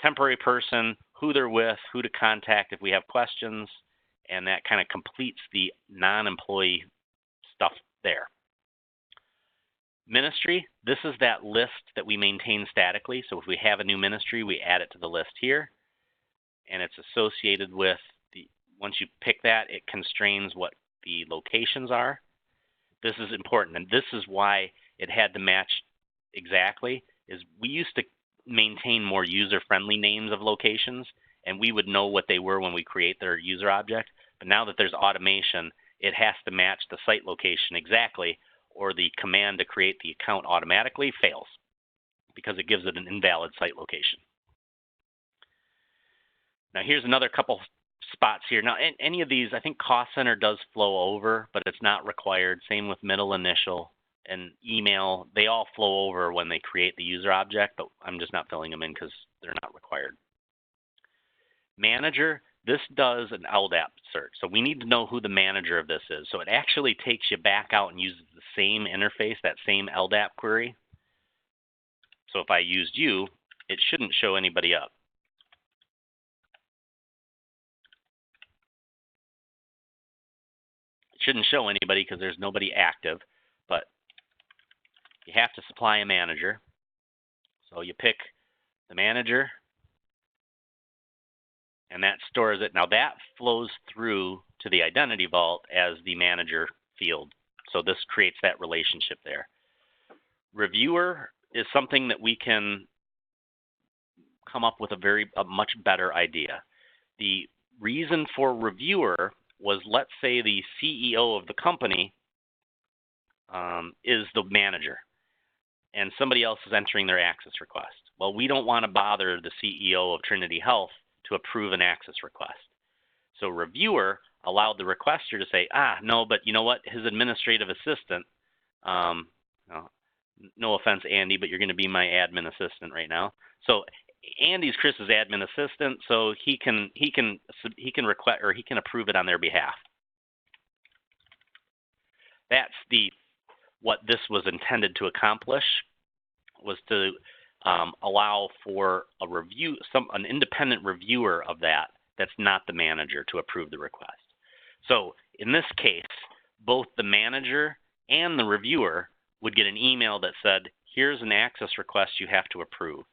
temporary person, who they're with, who to contact if we have questions, and that kind of completes the non-employee stuff there. Ministry, this is that list that we maintain statically. So if we have a new ministry, we add it to the list here. And it's associated with the, once you pick that, it constrains what the locations are. This is important, and this is why it had to match exactly, is we used to maintain more user-friendly names of locations, and we would know what they were when we create their user object. But now that there's automation, it has to match the site location exactly, or the command to create the account automatically fails because it gives it an invalid site location. Now here's another couple spots here. Now any of these, I think Cost Center does flow over, but it's not required. Same with middle initial and email. They all flow over when they create the user object, but I'm just not filling them in because they're not required. Manager, this does an LDAP search. So we need to know who the manager of this is. So it actually takes you back out and uses the same interface, that same LDAP query. So if I used you, it shouldn't show anybody up. It shouldn't show anybody because there's nobody active, but you have to supply a manager. So you pick the manager, and that stores it. Now that flows through to the Identity Vault as the manager field. So this creates that relationship there. Reviewer is something that we can come up with a much better idea. The reason for reviewer was, let's say the CEO of the company is the manager, and somebody else is entering their access request. Well, we don't want to bother the CEO of Trinity Health to approve an access request. So reviewer allowed the requester to say, no, but you know what? His administrative assistant, no offense, Andy, but you're going to be my admin assistant right now. So Andy's Chris's admin assistant, so he can request, or he can approve it on their behalf. That's what this was intended to accomplish, was to allow for an independent reviewer of that's not the manager, to approve the request. So in this case, both the manager and the reviewer would get an email that said, here's an access request you have to approve.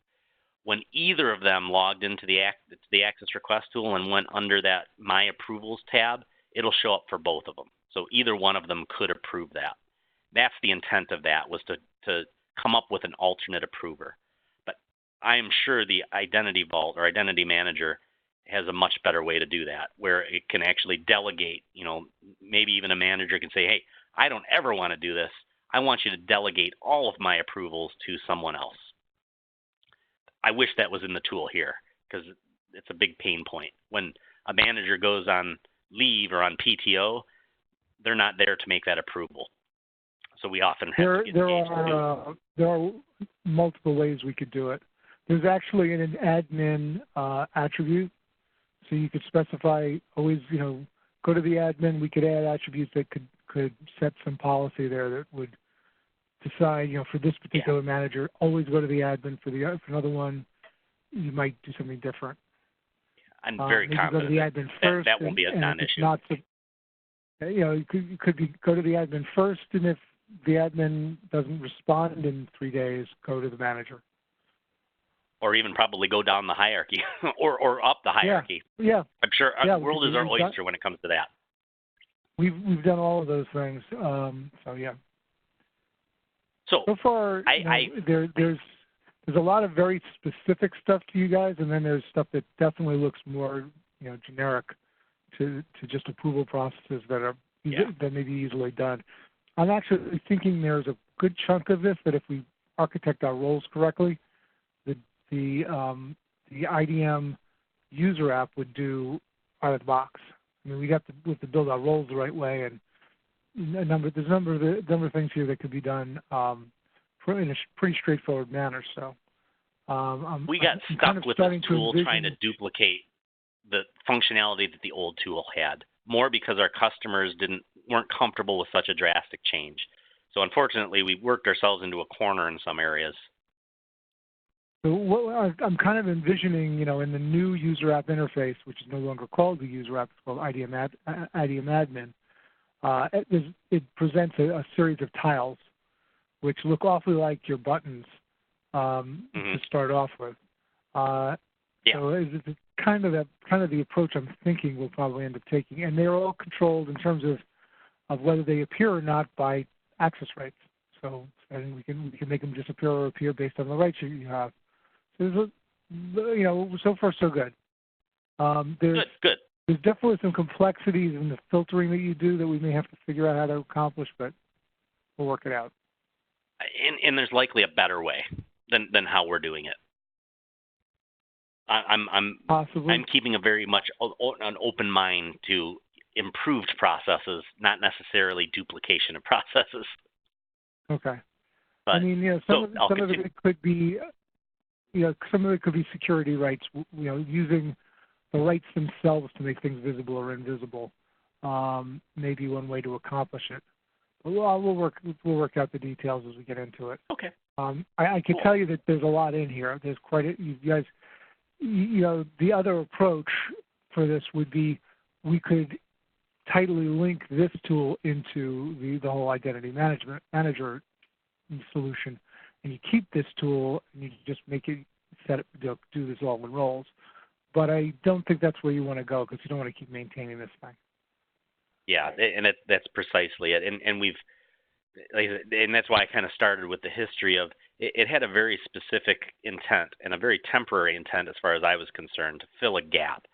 When either of them logged into the access request tool and went under that My Approvals tab, it'll show up for both of them. So either one of them could approve that. That's the intent of that, was to come up with an alternate approver. But I am sure the Identity Vault or Identity Manager has a much better way to do that, where it can actually delegate. Maybe even a manager can say, hey, I don't ever want to do this. I want you to delegate all of my approvals to someone else. I wish that was in the tool here, because it's a big pain point. When a manager goes on leave or on PTO, they're not there to make that approval. So we often have to get engaged. There are multiple ways we could do it. There's actually an admin attribute, so you could specify always, go to the admin. We could add attributes that could set some policy there that would decide, for this particular manager, always go to the admin. For another one, you might do something different. I'm very confident go to the admin first, that won't be a non-issue. You could go to the admin first, and if the admin doesn't respond in 3 days, go to the manager. Or even probably go down the hierarchy or up the hierarchy. Yeah. I'm sure our world is our oyster when it comes to that. We've done all of those things. So yeah. So far, there's a lot of very specific stuff to you guys, and then there's stuff that definitely looks more generic to just approval processes that may be easily done. I'm actually thinking there's a good chunk of this that if we architect our roles correctly, the IDM user app would do out of the box. I mean, we have to build our roles the right way, and there's a number of things here that could be done in a pretty straightforward manner. So we got stuck with this tool trying to duplicate the functionality that the old tool had, more because our customers weren't comfortable with such a drastic change. So unfortunately, we worked ourselves into a corner in some areas. So what I'm kind of envisioning, in the new user app interface, which is no longer called the user app, it's called IDM Admin. It presents a series of tiles, which look awfully like your buttons to start off with. So it's kind of the approach I'm thinking we'll probably end up taking, and they're all controlled in terms of whether they appear or not by access rights. So and we can make them disappear or appear based on the rights you have. So so far so good. Good. There's definitely some complexities in the filtering that you do that we may have to figure out how to accomplish, but we'll work it out. And there's likely a better way than how we're doing it. Possibly. I'm keeping a very much an open mind to improved processes, not necessarily duplication of processes. Okay. But, I mean, some of it could be, some of it could be security rights. Using the rights themselves to make things visible or invisible, may be one way to accomplish it. But we'll work out the details as we get into it. Okay. I can tell you that there's a lot in here. There's quite a, you guys. The other approach for this would be we could tightly link this tool into the whole identity manager solution, and you keep this tool and you just make it do this all in roles. But I don't think that's where you want to go, because you don't want to keep maintaining this thing. Yeah, and that's precisely it. And that's why I kind of started with the history of it had a very specific intent and a very temporary intent as far as I was concerned, to fill a gap.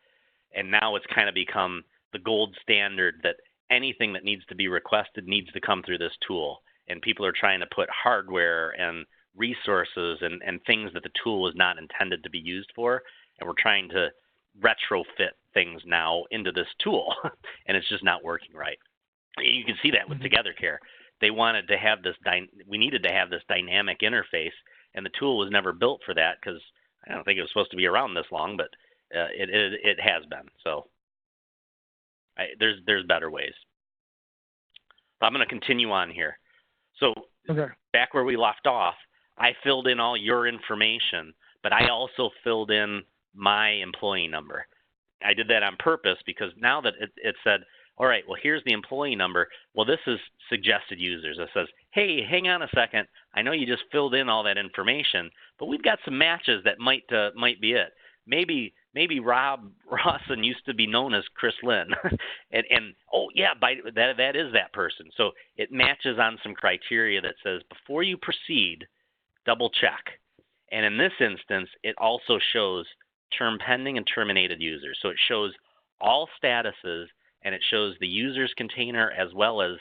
And now it's kind of become the gold standard that anything that needs to be requested needs to come through this tool. and people are trying to put hardware and resources and things that the tool was not intended to be used for, and we're trying to retrofit things now into this tool, and it's just not working right. You can see that with TogetherCare. They wanted to have this, we needed to have this dynamic interface, and the tool was never built for that because I don't think it was supposed to be around this long, but it has been. So there's better ways. But I'm going to continue on here. So back where we left off, I filled in all your information, but I also filled in my employee number. I did that on purpose because now that it said, all right, well, here's the employee number. Well, this is suggested users. It says, hey, hang on a second. I know you just filled in all that information, but we've got some matches that might be it. Maybe Rob Rawson used to be known as Chris Lynn, and oh yeah, that is that person. So it matches on some criteria that says before you proceed, double check. And in this instance, it also shows term pending and terminated users. So it shows all statuses, and it shows the user's container as well as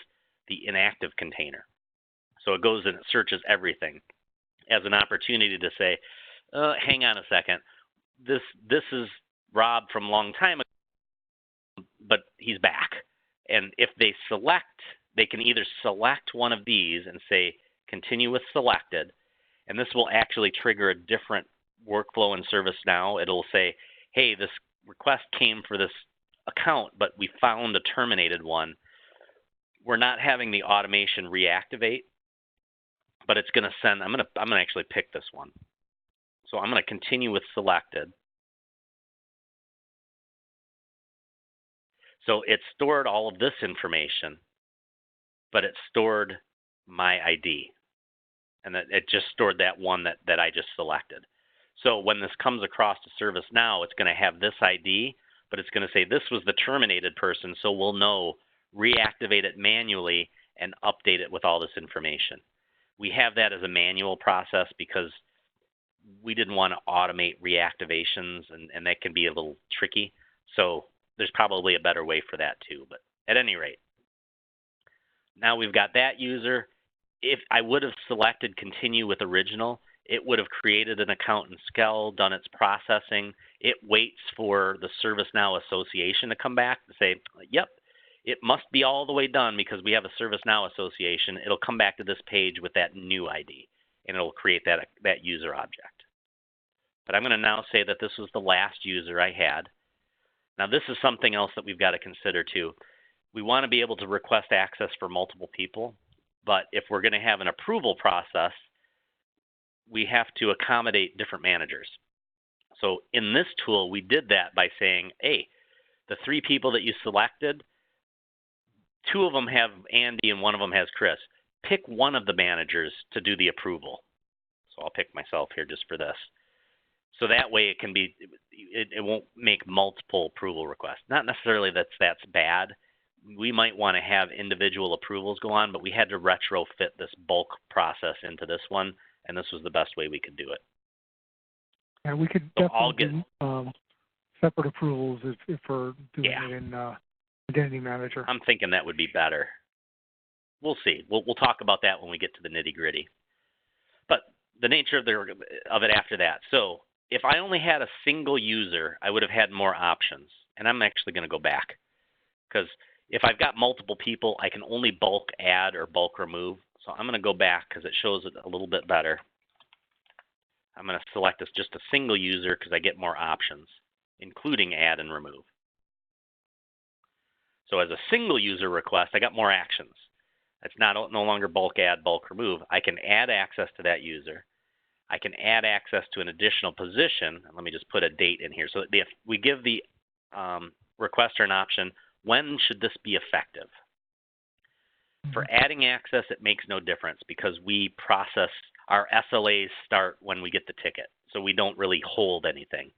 the inactive container. So it goes and it searches everything as an opportunity to say, hang on a second, this is Rob from a long time ago, but he's back. And if they select, they can either select one of these and say continue with selected, and this will actually trigger a different workflow in ServiceNow. It'll say, hey, this request came for this account, but we found a terminated one. We're not having the automation reactivate, but it's going to send, I'm going to actually pick this one. So I'm going to continue with selected. So it stored all of this information, but it stored my ID. And it just stored that one that I just selected. So when this comes across to ServiceNow, it's going to have this ID, but it's going to say this was the terminated person, so we'll know, reactivate it manually and update it with all this information. We have that as a manual process because we didn't want to automate reactivations, and that can be a little tricky. So there's probably a better way for that too. But at any rate, now we've got that user. If I would have selected continue with original, it would have created an account in Skell, done its processing. It waits for the ServiceNow association to come back to say, yep, it must be all the way done because we have a ServiceNow association. It'll come back to this page with that new ID, and it'll create that user object. But I'm going to now say that this was the last user I had. Now, this is something else that we've got to consider too. We want to be able to request access for multiple people, but if we're going to have an approval process, we have to accommodate different managers. So in this tool, we did that by saying, hey, the 3 people that you selected, 2 of them have Andy and 1 of them has Chris. Pick one of the managers to do the approval. So I'll pick myself here just for this. So that way it can be, it won't make multiple approval requests. Not necessarily that's bad. We might want to have individual approvals go on, but we had to retrofit this bulk process into this one, and this was the best way we could do it. Yeah, we could definitely do separate approvals if we're doing it in Identity Manager. I'm thinking that would be better. We'll see. We'll talk about that when we get to the nitty-gritty. But the nature of it after that. So if I only had a single user, I would have had more options. And I'm actually going to go back because if I've got multiple people, I can only bulk add or bulk remove. So I'm going to go back because it shows it a little bit better. I'm going to select as just a single user because I get more options, including add and remove. So as a single user request, I got more actions. It's no longer bulk add, bulk remove. I can add access to that user. I can add access to an additional position. Let me just put a date in here. So if we give the requester an option, when should this be effective? For adding access, it makes no difference because we process, our SLAs start when we get the ticket. So we don't really hold anything.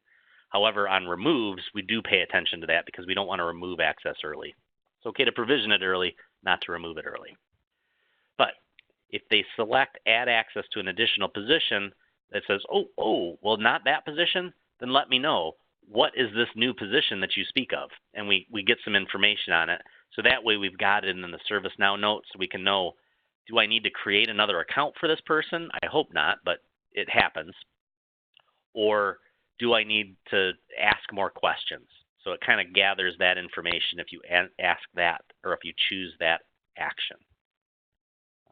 However, on removes, we do pay attention to that because we don't want to remove access early. It's okay to provision it early, not to remove it early. But if they select add access to an additional position that says, oh, well, not that position, then let me know. What is this new position that you speak of? And we get some information on it. So that way we've got it in the ServiceNow notes so we can know Do I need to create another account for this person? I hope not, but it happens. Or do I need to ask more questions? So it kind of gathers that information if you ask that or if you choose that action.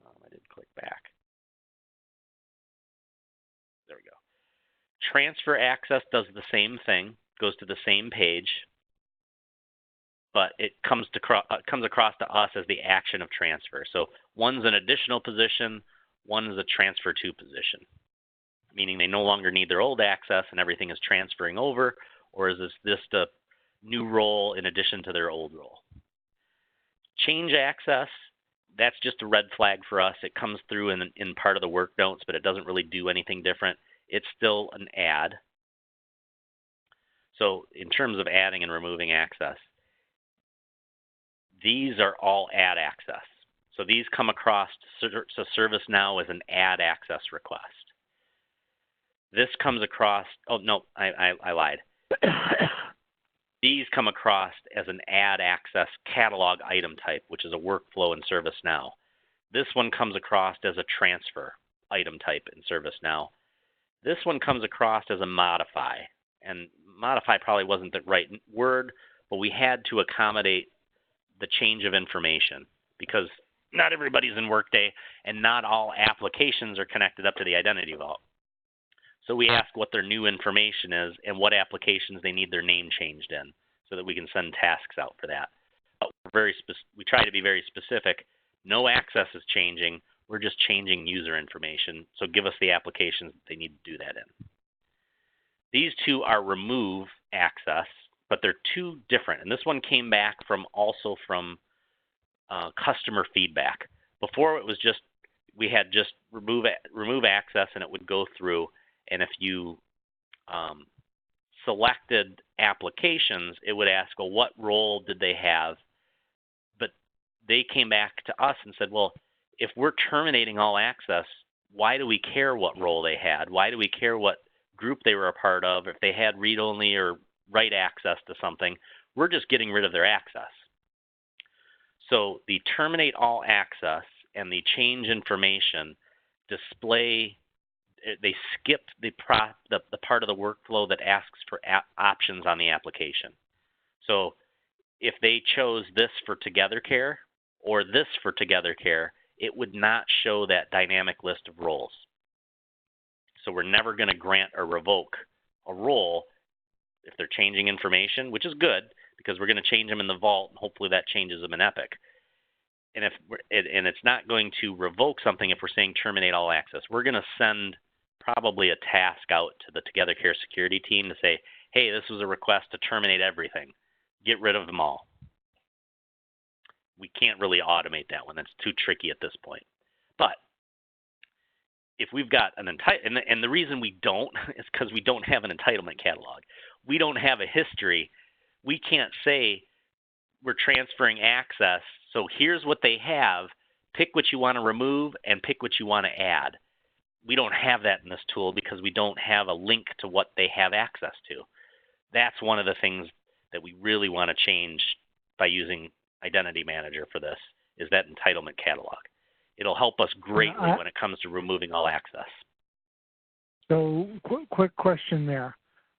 I didn't click back. There we go. Transfer access does the same thing, goes to the same page, but it comes across to us as the action of transfer. So one's an additional position, one is a transfer to position, meaning they no longer need their old access and everything is transferring over, or is this just a new role in addition to their old role? Change access, that's just a red flag for us. It comes through in part of the work notes, but it doesn't really do anything different. It's still an add. So in terms of adding and removing access, these are all add access. So these come across to ServiceNow as an add access request. This comes across, oh no, I lied. These come across as an add access catalog item type, which is a workflow in ServiceNow. This one comes across as a transfer item type in ServiceNow. This one comes across as a modify, and modify probably wasn't the right word, but we had to accommodate the change of information because not everybody's in Workday and not all applications are connected up to the Identity Vault. So we ask what their new information is and what applications they need their name changed in so that we can send tasks out for that. But we try to be very specific. No access is changing. We're just changing user information. So give us the applications that they need to do that in. These two are remove access, but they're two different. And this one came back from customer feedback. Before it was just, we had just remove access and it would go through. And if you selected applications, it would ask, well, what role did they have? But they came back to us and said, well, if we're terminating all access, why do we care what role they had? Why do we care what group they were a part of? If they had read-only or write access to something, we're just getting rid of their access. So the terminate all access and the change information display, they skipped the part of the workflow that asks for options on the application. So if they chose this for Together Care or this for Together Care, it would not show that dynamic list of roles. So we're never going to grant or revoke a role if they're changing information, which is good because we're going to change them in the Vault, and hopefully that changes them in Epic. And it's not going to revoke something if we're saying terminate all access. We're going to send probably a task out to the Together Care security team to say, hey, this was a request to terminate everything. Get rid of them all. We can't really automate that one. That's too tricky at this point. But if we've got an and the reason we don't is because we don't have an entitlement catalog. We don't have a history. We can't say we're transferring access, so here's what they have. Pick what you want to remove and pick what you want to add. We don't have that in this tool because we don't have a link to what they have access to. That's one of the things that we really want to change by using Identity Manager for this, is that entitlement catalog. It'll help us greatly when it comes to removing all access. So quick question there.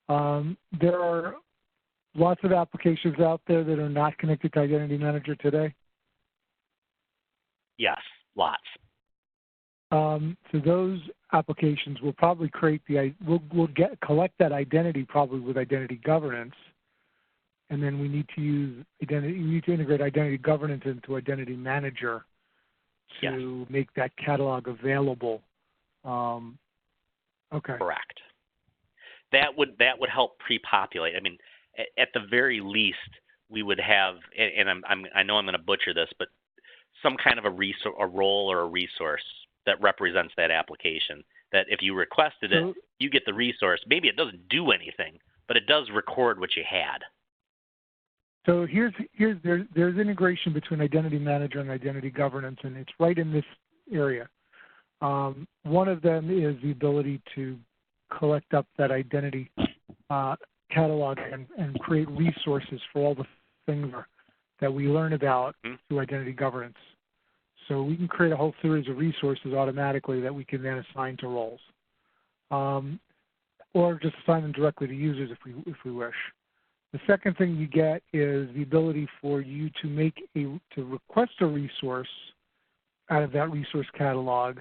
There are lots of applications out there that are not connected to Identity Manager today? Yes, lots. So those applications will probably create we'll collect that identity probably with identity governance, and then we need to integrate identity governance into Identity Manager to make that catalog available. Okay. Correct. That would help pre-populate. I mean, at the very least, we would have, and I know I'm going to butcher this, but some kind of a role or a resource that represents that application. That if you requested it, you get the resource. Maybe it doesn't do anything, but it does record what you had. So there's integration between Identity Manager and Identity Governance, and it's right in this area. One of them is the ability to collect up that identity catalog and create resources for all the things that we learn about through Identity Governance. So we can create a whole series of resources automatically that we can then assign to roles, or just assign them directly to users if we wish. The second thing you get is the ability for you to request a resource out of that resource catalog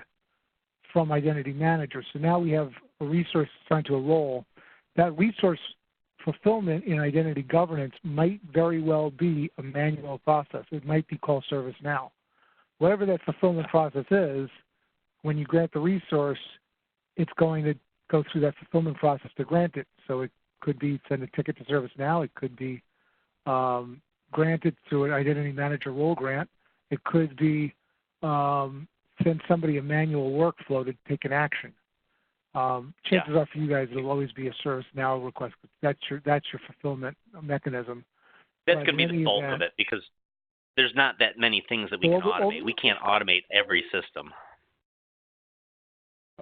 from Identity Manager. So now we have a resource assigned to a role. That resource fulfillment in identity governance might very well be a manual process. It might be called ServiceNow. Whatever that fulfillment process is, when you grant the resource, it's going to go through that fulfillment process to grant it. So it could be send a ticket to ServiceNow. It could be granted through an Identity Manager role grant. It could be send somebody a manual workflow to take an action. Chances are for you guys it'll always be a ServiceNow request. That's your fulfillment mechanism. That's going to be the bulk of it because there's not that many things that we can automate. We can't automate every system.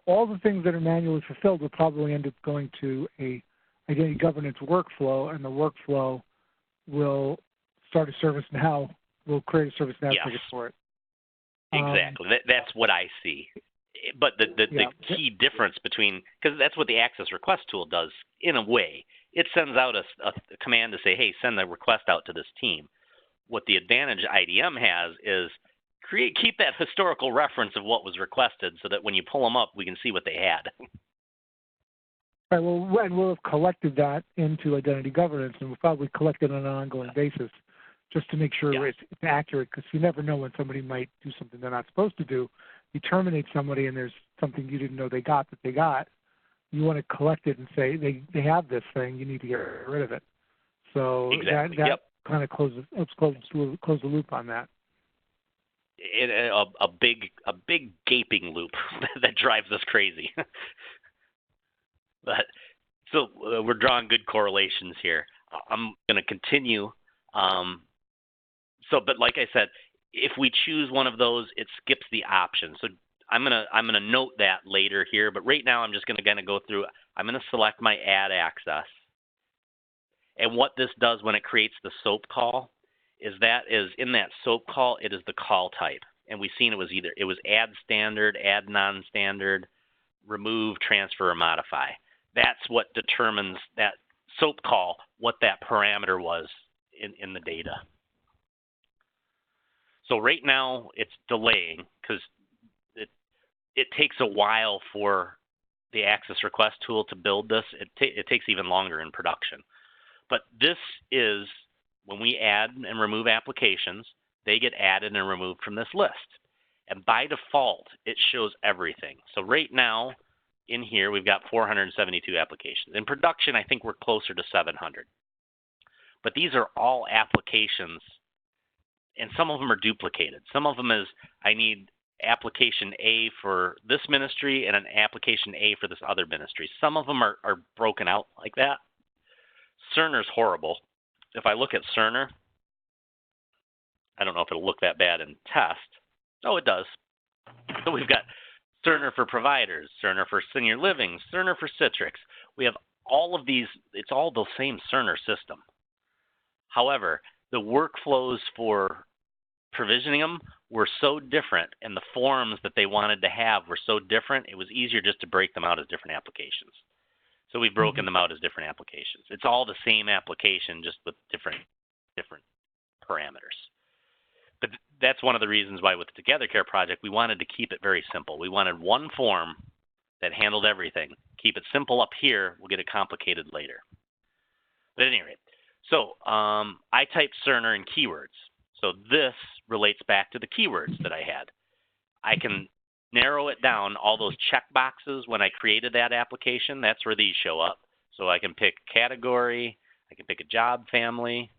All the things that are manually fulfilled will probably end up going to a identity governance workflow, and the workflow will start a ServiceNow. We'll create a ServiceNow ticket for it. Exactly. That's what I see. But the key difference between, because that's what the access request tool does in a way. It sends out a command to say, hey, send the request out to this team. What the advantage IDM has is keep that historical reference of what was requested so that when you pull them up, we can see what they had. Right, well, and we'll have collected that into identity governance, and we'll probably collect it on an ongoing basis just to make sure it's accurate, because you never know when somebody might do something they're not supposed to do. You terminate somebody and there's something you didn't know they got that they got. You want to collect it and say, they have this thing, you need to get rid of it. So that kind of closes the loop on that. A big gaping loop that drives us crazy. But so we're drawing good correlations here. I'm going to continue. But like I said, if we choose one of those, it skips the option. So I'm gonna note that later here. But right now, I'm just gonna kind of go through. I'm gonna select my add access, and what this does when it creates the SOAP call is in that SOAP call, it is the call type, and we've seen it was add standard, add non-standard, remove, transfer, or modify. That's what determines that SOAP call, what that parameter was in the data. So right now it's delaying because it takes a while for the access request tool to build this. It takes even longer in production. But this is when we add and remove applications, they get added and removed from this list. And by default, it shows everything. So right now in here, we've got 472 applications. In production, I think we're closer to 700. But these are all applications, and some of them are duplicated. Some of them is, I need application A for this ministry and an application A for this other ministry. Some of them are broken out like that. Cerner's horrible. If I look at Cerner, I don't know if it'll look that bad in test. Oh, it does. So we've got Cerner for providers, Cerner for senior living, Cerner for Citrix. We have all of these. It's all the same Cerner system. However, the workflows for provisioning them were so different, and the forms that they wanted to have were so different, it was easier just to break them out as different applications. So we've broken them out as different applications. It's all the same application, just with different parameters. But that's one of the reasons why with the Together Care project, we wanted to keep it very simple. We wanted one form that handled everything. Keep it simple up here. We'll get it complicated later. But at any rate, so I typed Cerner in keywords. So this relates back to the keywords that I had. I can narrow it down, all those check boxes when I created that application, that's where these show up. So I can pick category, I can pick a job family,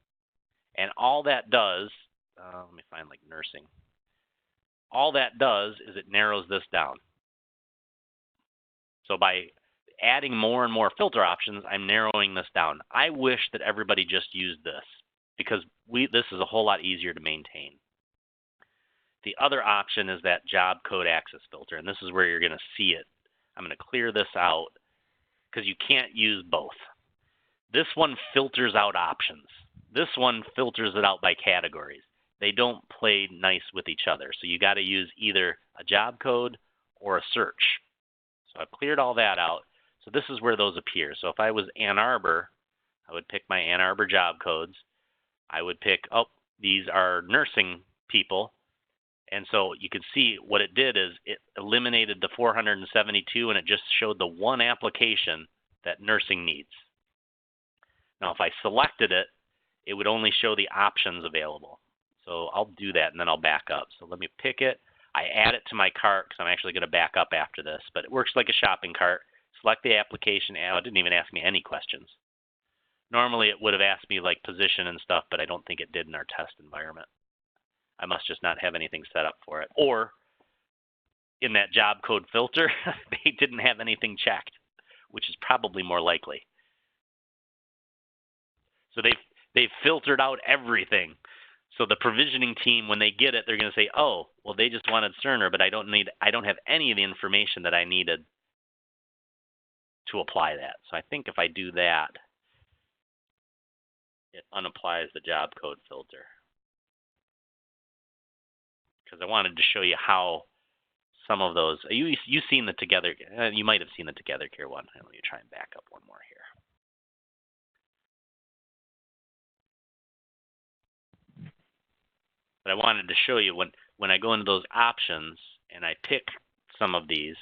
and all that does, let me find like nursing. All that does is it narrows this down. So by adding more and more filter options, I'm narrowing this down. I wish that everybody just used this because this is a whole lot easier to maintain. The other option is that job code access filter, and this is where you're going to see it. I'm going to clear this out because you can't use both. This one filters out options. This one filters it out by categories. they don't play nice with each other. So you got to use either a job code or a search. So I've cleared all that out. So this is where those appear. So if I was Ann Arbor, I would pick my Ann Arbor job codes. I would pick, oh, these are nursing people. And so you can see what it did is it eliminated the 472 and it just showed the one application that nursing needs. Now, if I selected it, it would only show the options available. So I'll do that and then I'll back up. So let me pick it. I add it to my cart because I'm actually going to back up after this, but it works like a shopping cart. Select the application. It didn't even ask me any questions. Normally it would have asked me like position and stuff, but I don't think it did in our test environment. I must just not have anything set up for it. Or in that job code filter, they didn't have anything checked, which is probably more likely. So they've filtered out everything. So the provisioning team, when they get it, they're going to say, oh, well, they just wanted Cerner, but I don't have any of the information that I needed to apply that. So I think if I do that, it unapplies the job code filter. Because I wanted to show you how some of those, you've seen the Together, you might have seen the Together Care one. Let me try and back up one more here. But I wanted to show you when I go into those options and I pick some of these,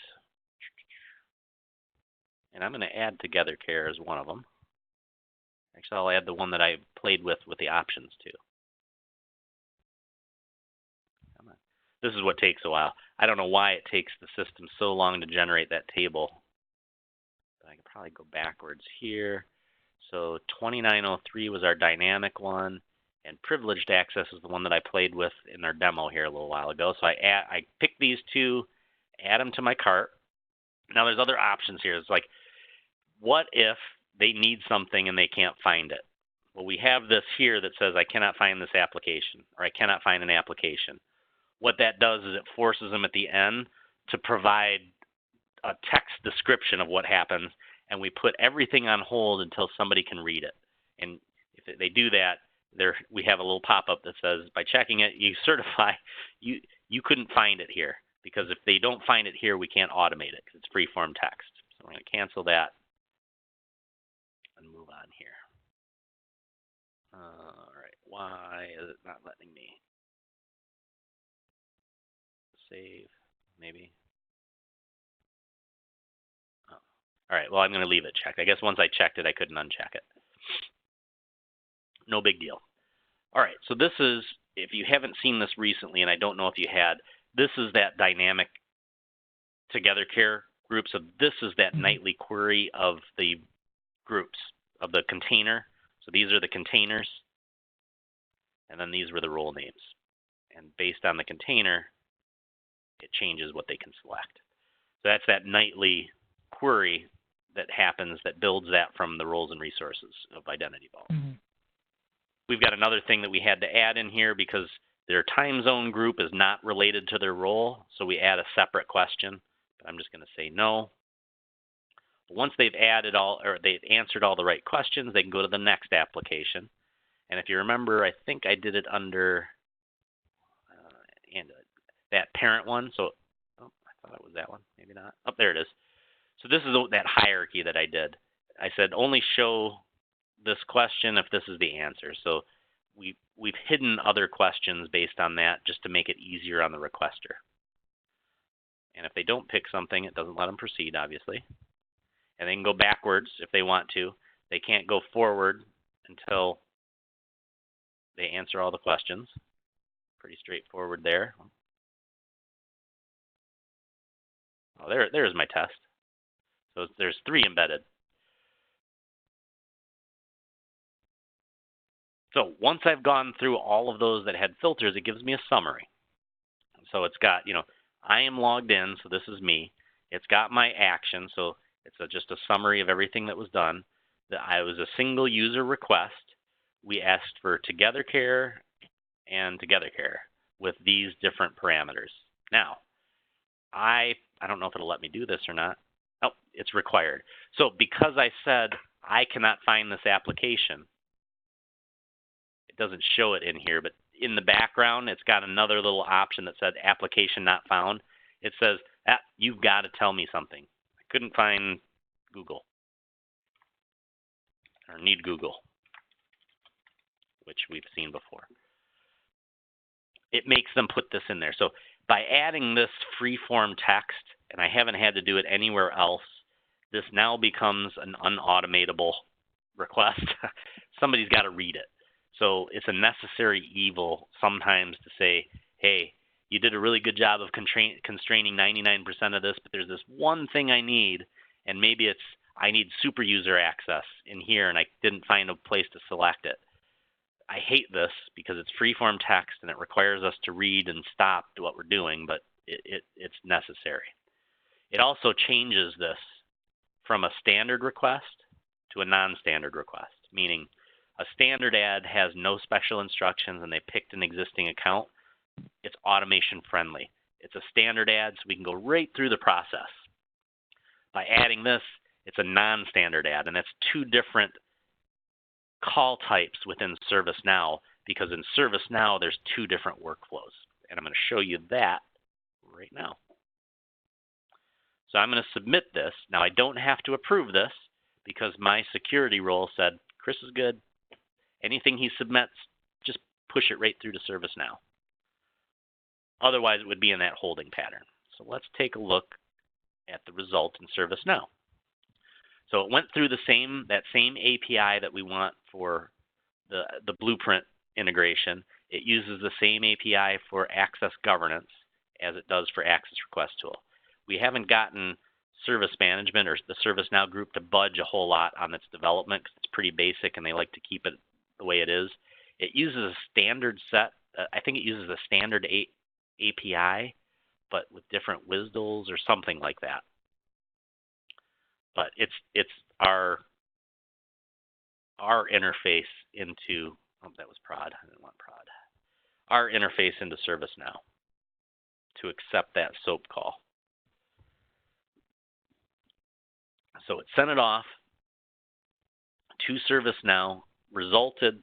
and I'm going to add Together Care as one of them. Actually, I'll add the one that I played with the options too. This is what takes a while. I don't know why it takes the system so long to generate that table. But I can probably go backwards here. So 2903 was our dynamic one, and privileged access is the one that I played with in our demo here a little while ago. So I picked these two, add them to my cart. Now there's other options here. It's like, what if they need something and they can't find it? Well, we have this here that says I cannot find this application, or I cannot find an application. What that does is it forces them at the end to provide a text description of what happens, and we put everything on hold until somebody can read it. And if they do that, we have a little pop-up that says, by checking it, you certify you couldn't find it here, because if they don't find it here, we can't automate it because it's free-form text. So we're going to cancel that and move on here. All right, why is it not letting me save? Maybe. Oh. All right, well, I'm going to leave it checked. I guess once I checked it, I couldn't uncheck it. No big deal. All right, so this is, if you haven't seen this recently, and I don't know if you had, this is that dynamic Together Care group. So this is that nightly query of the groups, of the container. So these are the containers, and then these were the role names. And based on the container, it changes what they can select. So that's that nightly query that happens that builds that from the roles and resources of Identity Vault. Mm-hmm. We've got another thing that we had to add in here because their time zone group is not related to their role, so we add a separate question. But I'm just going to say no. Once they've added all, or they've answered all the right questions, they can go to the next application. And if you remember, I think I did it under that parent one. So, oh, I thought it was that one. Maybe not. Oh, there it is. So this is that hierarchy that I did. I said only show this question if this is the answer. So we've hidden other questions based on that just to make it easier on the requester. And if they don't pick something, it doesn't let them proceed, obviously. And they can go backwards if they want to. They can't go forward until they answer all the questions. Pretty straightforward there. Oh, there's my test. So there's 3 embedded. So once I've gone through all of those that had filters, it gives me a summary. So it's got, I am logged in, so this is me. It's got my action, so it's just a summary of everything that was done. I was a single user request. We asked for Together Care and Together Care with these different parameters. Now, I don't know if it'll let me do this or not. Oh, it's required. So because I said I cannot find this application, it doesn't show it in here, but in the background, it's got another little option that said application not found. It says, you've got to tell me something. I couldn't find Google, or need Google, which we've seen before. It makes them put this in there. So by adding this free-form text, and I haven't had to do it anywhere else, this now becomes an unautomatable request. Somebody's got to read it. So it's a necessary evil sometimes to say, hey, you did a really good job of constraining 99% of this, but there's this one thing I need, and maybe it's I need super user access in here, and I didn't find a place to select it. I hate this because it's free-form text, and it requires us to read and stop to what we're doing, but it's necessary. It also changes this from a standard request to a non-standard request, meaning a standard ad has no special instructions and they picked an existing account. It's automation friendly. It's a standard ad, so we can go right through the process. By adding this, it's a non-standard ad, and that's two different call types within ServiceNow, because in ServiceNow, there's two different workflows. And I'm going to show you that right now. So I'm going to submit this. Now, I don't have to approve this because my security role said, Chris is good. Anything he submits, just push it right through to ServiceNow. Otherwise, it would be in that holding pattern. So let's take a look at the result in ServiceNow. So it went through that same API that we want for the Blueprint integration. It uses the same API for access governance as it does for Access Request Tool. We haven't gotten service management or the ServiceNow group to budge a whole lot on its development because it's pretty basic and they like to keep it the way it is. It uses a standard set. I think it uses a standard API, but with different WSDLs or something like that. But it's our interface into, oh, that was prod. I didn't want prod. Our interface into ServiceNow to accept that SOAP call. So it sent it off to ServiceNow, resulted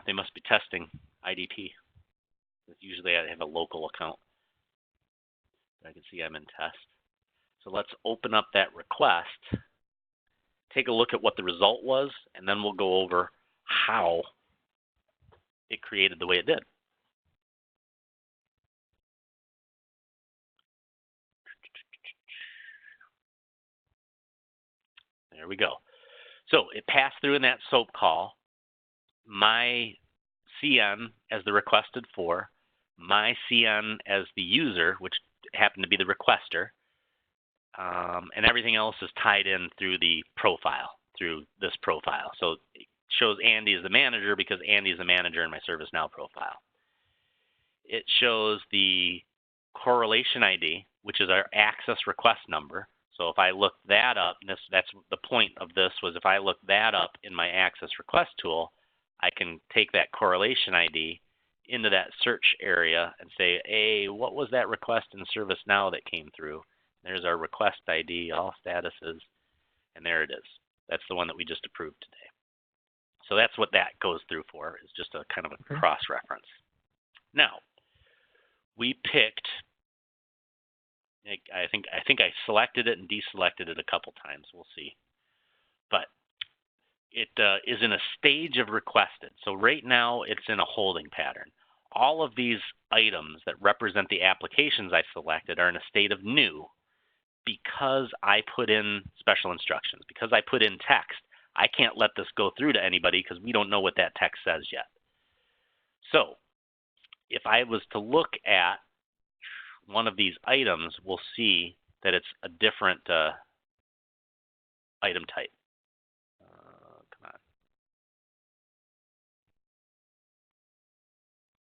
they must be testing IDP. Usually I have a local account. I can see I'm in test. So let's open up that request, take a look at what the result was, and then we'll go over how it created the way it did. There we go. So it passed through in that SOAP call. My CN as the requested for, my CN as the user, which happened to be the requester, and everything else is tied in through the profile, through this profile. So it shows Andy as the manager because Andy is the manager in my ServiceNow profile. It shows the correlation ID, which is our access request number. So if I look that up, that's the point of this, was if I look that up in my access request tool, I can take that correlation ID into that search area and say, hey, what was that request in ServiceNow that came through? There's our request ID, all statuses, and there it is. That's the one that we just approved today. So that's what that goes through for, is just a kind of a cross-reference. Now, we picked, I think I selected it and deselected it a couple times. We'll see. But it is in a stage of requested. So right now it's in a holding pattern. All of these items that represent the applications I selected are in a state of new because I put in special instructions. Because I put in text, I can't let this go through to anybody because we don't know what that text says yet. So if I was to look at one of these items, we'll see that it's a different item type. Come on.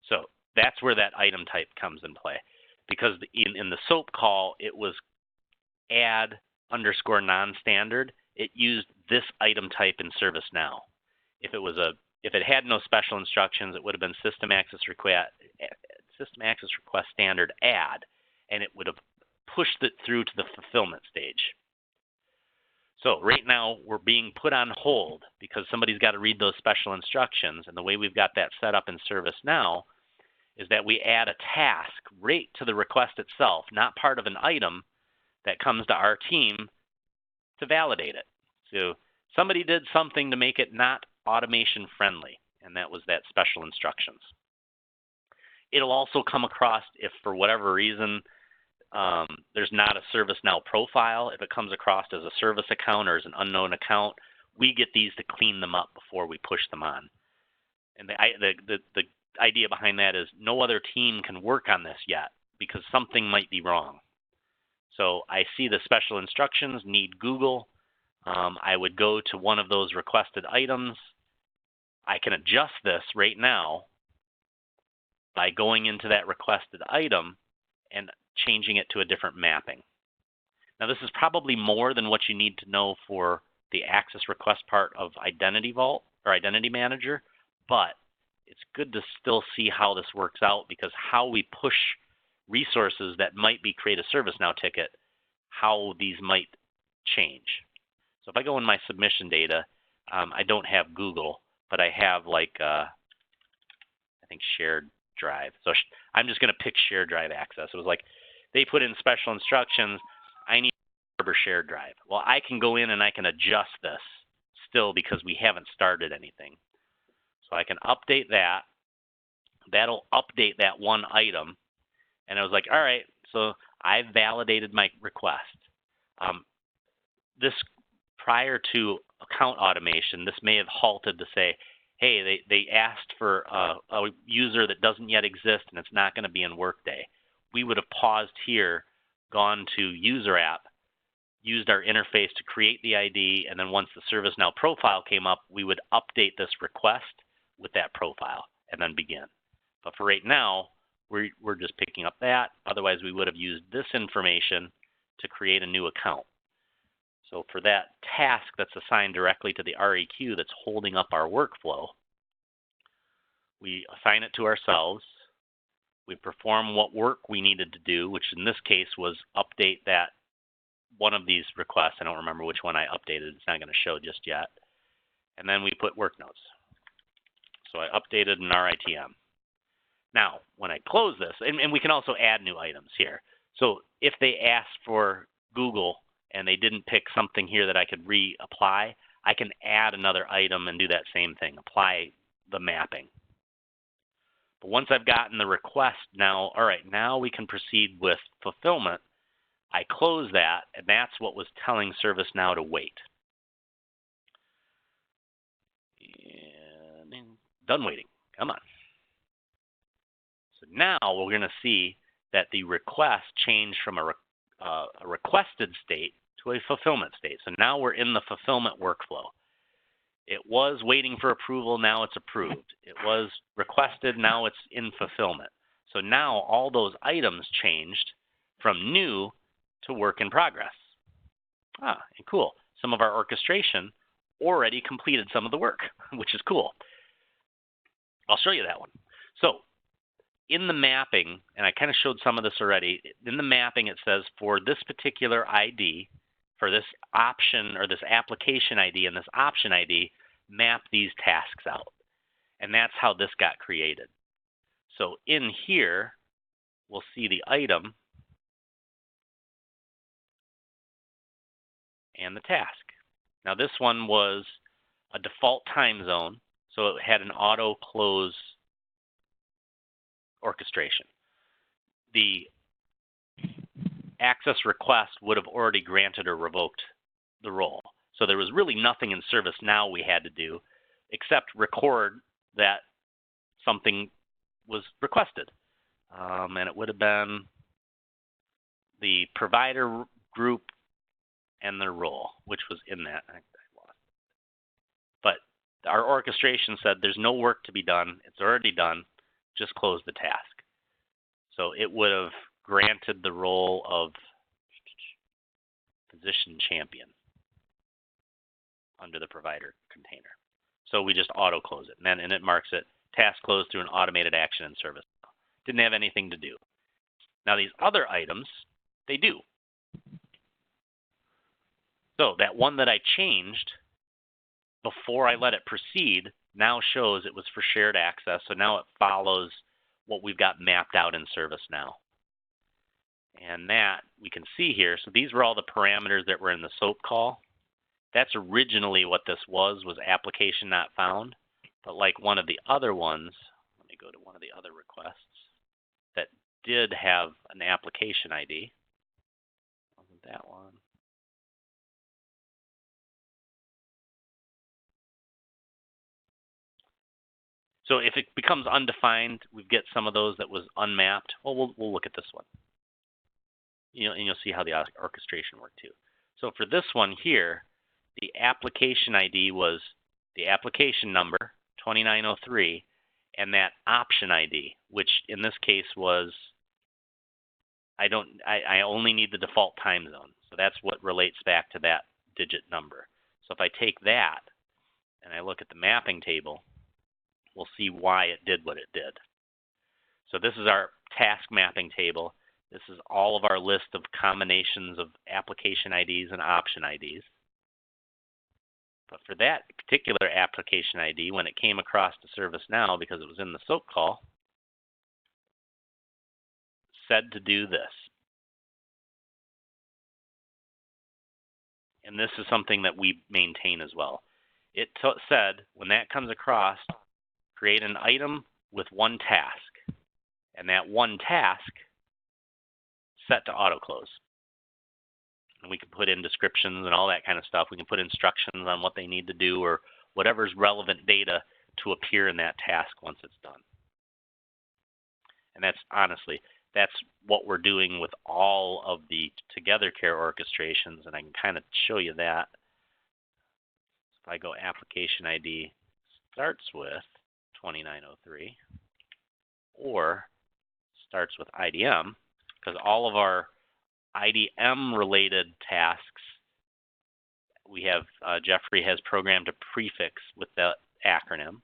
So that's where that item type comes in play, because in the SOAP call, it was add _ non-standard. It used this item type in ServiceNow. If it had no special instructions, it would have been system access request standard add, and it would have pushed it through to the fulfillment stage. So right now we're being put on hold because somebody's got to read those special instructions. And the way we've got that set up in ServiceNow is that we add a task right to the request itself, not part of an item that comes to our team to validate it. So somebody did something to make it not automation friendly, and that was that special instructions. It'll also come across if for whatever reason there's not a ServiceNow profile. If it comes across as a service account or as an unknown account, we get these to clean them up before we push them on. And the idea behind that is no other team can work on this yet because something might be wrong. So I see the special instructions need Google. I would go to one of those requested items. I can adjust this right now by going into that requested item and changing it to a different mapping. Now this is probably more than what you need to know for the access request part of Identity Vault or Identity Manager, but it's good to still see how this works out because how we push resources that might be create a ServiceNow ticket, how these might change. So if I go in my submission data, I don't have Google, but I have like, I think shared drive. So I'm just going to pick shared drive access. It was like they put in special instructions. I need Arbor shared drive. Well, I can go in and I can adjust this still because we haven't started anything. So I can update that. That'll update that one item. And I was like, all right, so I validated my request. This prior to account automation, this may have halted to say, hey, they asked for a user that doesn't yet exist and it's not going to be in Workday. We would have paused here, gone to user app, used our interface to create the ID, and then once the ServiceNow profile came up, we would update this request with that profile and then begin. But for right now, we're just picking up that. Otherwise, we would have used this information to create a new account. So for that task that's assigned directly to the REQ that's holding up our workflow, we assign it to ourselves. We perform what work we needed to do, which in this case was update that one of these requests. I don't remember which one I updated. It's not going to show just yet. And then we put work notes. So I updated an RITM. Now, when I close this, and we can also add new items here. So if they asked for Google and they didn't pick something here that I could reapply, I can add another item and do that same thing, apply the mapping. But once I've gotten the request now, all right, now we can proceed with fulfillment. I close that, and that's what was telling ServiceNow to wait. And done waiting, come on. So now we're going to see that the request changed from a requested state to a fulfillment state. So now we're in the fulfillment workflow. It was waiting for approval, now it's approved. It was requested, now it's in fulfillment. So now all those items changed from new to work in progress. And cool. Some of our orchestration already completed some of the work, which is cool. I'll show you that one. So in the mapping, and I kind of showed some of this already, in the mapping it says for this particular ID, for this option or this application ID and this option ID, map these tasks out. And that's how this got created. So in here, we'll see the item and the task. Now this one was a default time zone, so it had an auto close orchestration. The access request would have already granted or revoked the role. So there was really nothing in ServiceNow we had to do except record that something was requested. And it would have been the provider group and their role, which was in that. I lost. But our orchestration said there's no work to be done. It's already done. Just close the task. So it would have granted the role of physician champion under the provider container. So we just auto close it, and it marks it task closed through an automated action in service. Didn't have anything to do. Now these other items, they do. So that one that I changed before I let it proceed now shows it was for shared access. So now it follows what we've got mapped out in ServiceNow. And that we can see here. So these were all the parameters that were in the SOAP call. That's originally what this was application not found. But like one of the other ones, let me go to one of the other requests that did have an application ID. Wasn't that one? So if it becomes undefined, we get some of those that was unmapped. Well, we'll look at this one. And you'll see how the orchestration worked too. So for this one here, the application ID was the application number, 2903, and that option ID, which in this case was, I only need the default time zone. So that's what relates back to that digit number. So if I take that and I look at the mapping table, we'll see why it did what it did. So this is our task mapping table. This is all of our list of combinations of application IDs and option IDs. But for that particular application ID, when it came across to ServiceNow, because it was in the SOAP call, said to do this. And this is something that we maintain as well. It said, when that comes across, create an item with one task. And that one task set to auto close. And we can put in descriptions and all that kind of stuff. We can put instructions on what they need to do or whatever's relevant data to appear in that task once it's done. And that's honestly, that's what we're doing with all of the Together Care orchestrations, and I can kind of show you that. If I go application ID starts with 2903 or starts with IDM, because all of our IDM related tasks, we have, Jeffrey has programmed a prefix with that acronym.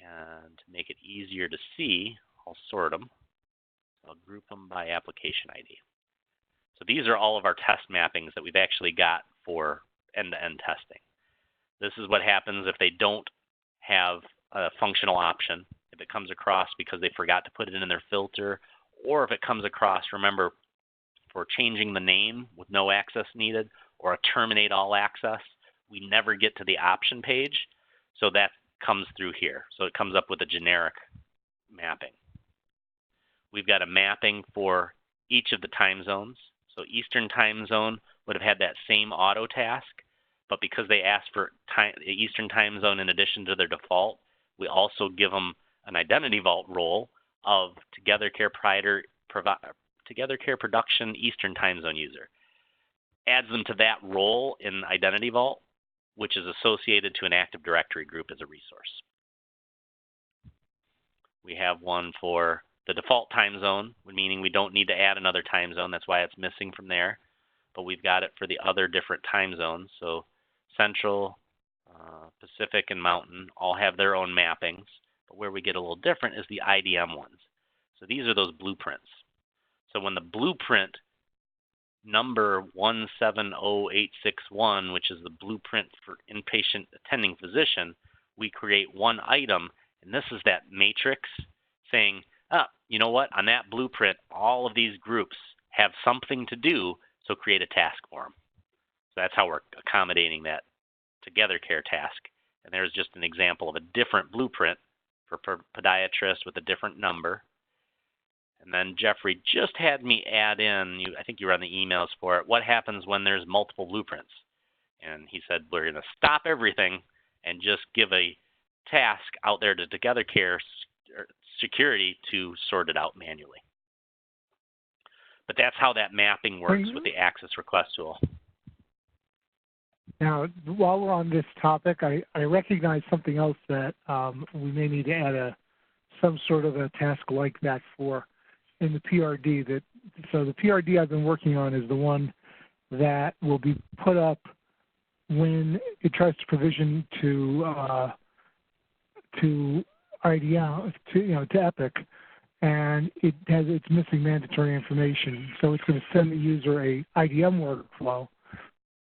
And to make it easier to see, I'll sort them. I'll group them by application ID. So these are all of our test mappings that we've actually got for end-to-end testing. This is what happens if they don't have a functional option, if it comes across because they forgot to put it in their filter, or if it comes across, remember, for changing the name with no access needed, or a terminate all access, we never get to the option page. So that comes through here. So it comes up with a generic mapping. We've got a mapping for each of the time zones. So Eastern time zone would have had that same auto task, but because they asked for Eastern time zone in addition to their default, we also give them an Identity Vault role of Together Care Production Eastern time zone user. Adds them to that role in Identity Vault, which is associated to an Active Directory group as a resource. We have one for the default time zone, meaning we don't need to add another time zone. That's why it's missing from there. But we've got it for the other different time zones. So Central, Pacific, and Mountain all have their own mappings. But where we get a little different is the IDM ones. So these are those blueprints. So when the blueprint number 170861, which is the blueprint for inpatient attending physician, we create one item, and this is that matrix saying, you know what, on that blueprint, all of these groups have something to do, so create a task for them. So that's how we're accommodating that Together Care task. And there's just an example of a different blueprint for podiatrist with a different number. And then Jeffrey just had me add in, I think you were on the emails for it, what happens when there's multiple blueprints? And he said, we're going to stop everything and just give a task out there to Together Care security to sort it out manually. But that's how that mapping works with the access request tool. Now, while we're on this topic, I recognize something else that we may need to add some sort of a task like that for in the PRD. So the PRD I've been working on is the one that will be put up when it tries to provision to IDM, to Epic, and it's missing mandatory information. So it's going to send the user a IDM workflow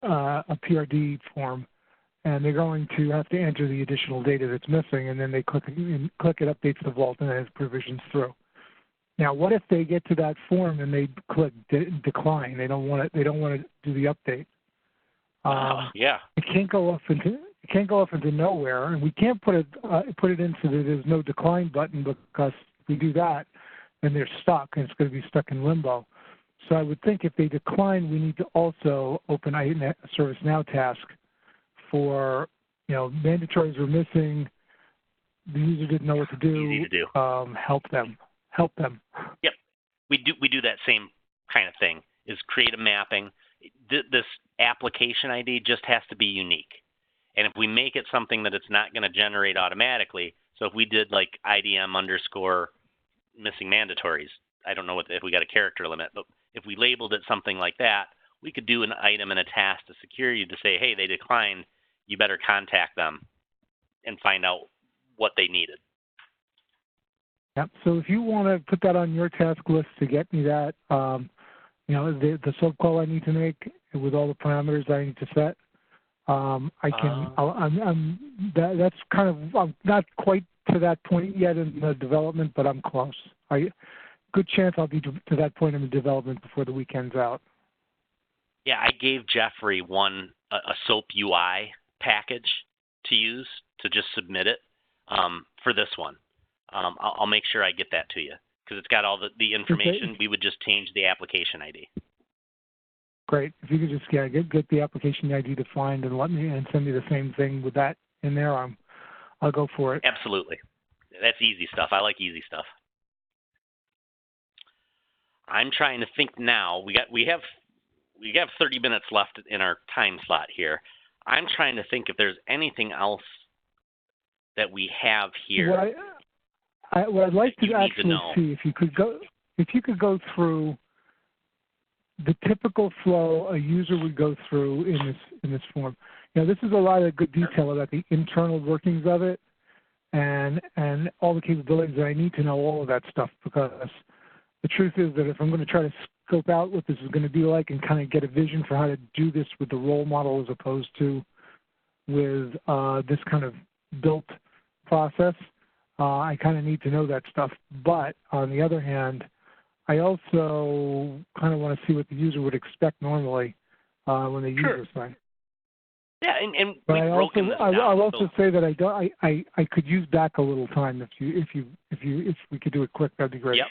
a PRD form, and they're going to have to enter the additional data that's missing, and then they click it, updates the vault, and it has provisions through. Now, what if they get to that form and they click decline? They don't want to. They don't want to do the update. Yeah. It can't go off into nowhere, and we can't put it into there's no decline button, because if we do that, then they're stuck, and it's going to be stuck in limbo. So I would think if they decline, we need to also open a ServiceNow task for, mandatories are missing, the user didn't know what to do. Easy to do. Help them. Yep, we do that same kind of thing. Is create a mapping. This application ID just has to be unique, and if we make it something that it's not going to generate automatically, so if we did like IDM underscore missing mandatories, I don't know if we got a character limit, but if we labeled it something like that, we could do an item and a task to security to say, hey, they declined, you better contact them and find out what they needed. Yep. So if you want to put that on your task list to get me that, the sub call I need to make with all the parameters I need to set, I can. That's kind of. I'm not quite to that point yet in the development, but I'm close. Good chance I'll be to that point in the development before the weekend's out. Yeah, I gave Jeffrey a SOAP UI package to use to just submit it for this one. I'll make sure I get that to you because it's got all the information. Okay. We would just change the application ID. Great. If you could just get the application ID defined and send me the same thing with that in there, I'll go for it. Absolutely. That's easy stuff. I like easy stuff. I'm trying to think now. We have 30 minutes left in our time slot here. I'm trying to think if there's anything else that we have here. What I'd like to actually see, if you could go through the typical flow a user would go through in this form. This is a lot of good detail about the internal workings of it and all the capabilities that I need to know all of that stuff, because the truth is that if I'm going to try to scope out what this is going to be like and kind of get a vision for how to do this with the role model as opposed to with this kind of built process, I kind of need to know that stuff. But on the other hand, I also kind of want to see what the user would expect normally when they use this thing. Yeah, and but we've broken this down. I'll also say that I could use back a little time if we could do it quick. That'd be great.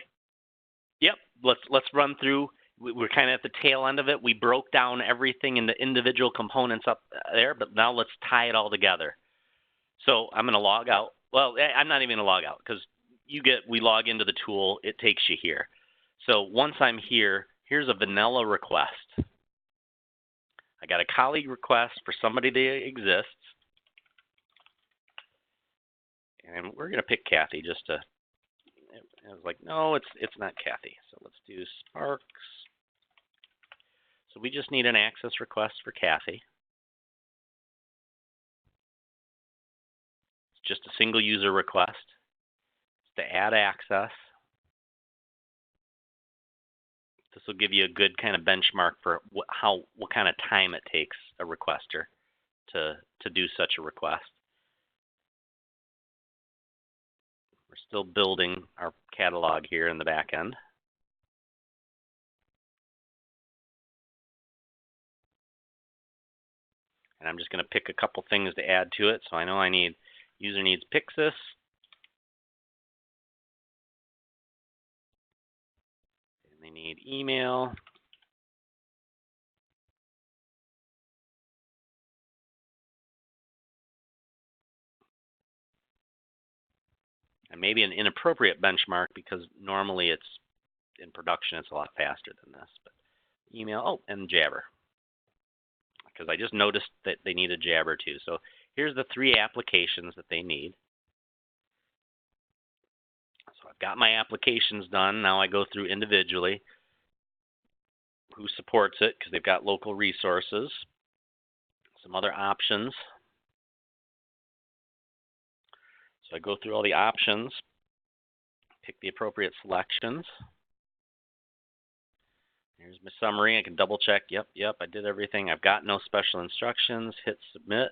Yep. Let's run through. We're kind of at the tail end of it. We broke down everything in the individual components up there, but now let's tie it all together. So I'm going to log out. Well, I'm not even going to log out because we log into the tool. It takes you here. So once I'm here, here's a vanilla request. I got a colleague request for somebody that exists. And we're going to pick Kathy just to, I was like, no, it's not Kathy. So let's do Sparks. So we just need an access request for Kathy. It's just a single user request. It's to add access. This will give you a good kind of benchmark for what kind of time it takes a requester to do such a request. We're still building our catalog here in the back end. And I'm just going to pick a couple things to add to it. So I know user needs Pyxis. They need email. And maybe an inappropriate benchmark because normally it's in production, it's a lot faster than this. But email, and Jabber. Because I just noticed that they need a Jabber too. So here's the 3 applications that they need. So I've got my applications done. Now I go through individually who supports it because they've got local resources, some other options. So I go through all the options, pick the appropriate selections. Here's my summary. I can double check. Yep, I did everything. I've got no special instructions. Hit submit.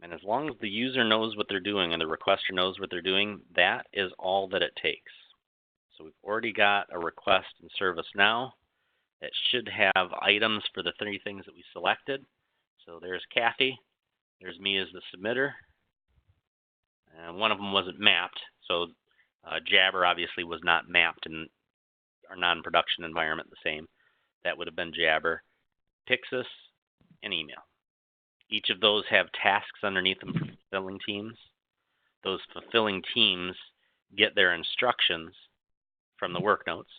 And as long as the user knows what they're doing and the requester knows what they're doing, that is all that it takes. So we've already got a request in ServiceNow that should have items for the 3 things that we selected. So there's Kathy. There's me as the submitter. And one of them wasn't mapped. So Jabber obviously was not mapped in our non-production environment the same. That would have been Jabber, Pyxis, and email. Each of those have tasks underneath them for fulfilling teams. Those fulfilling teams get their instructions from the work notes.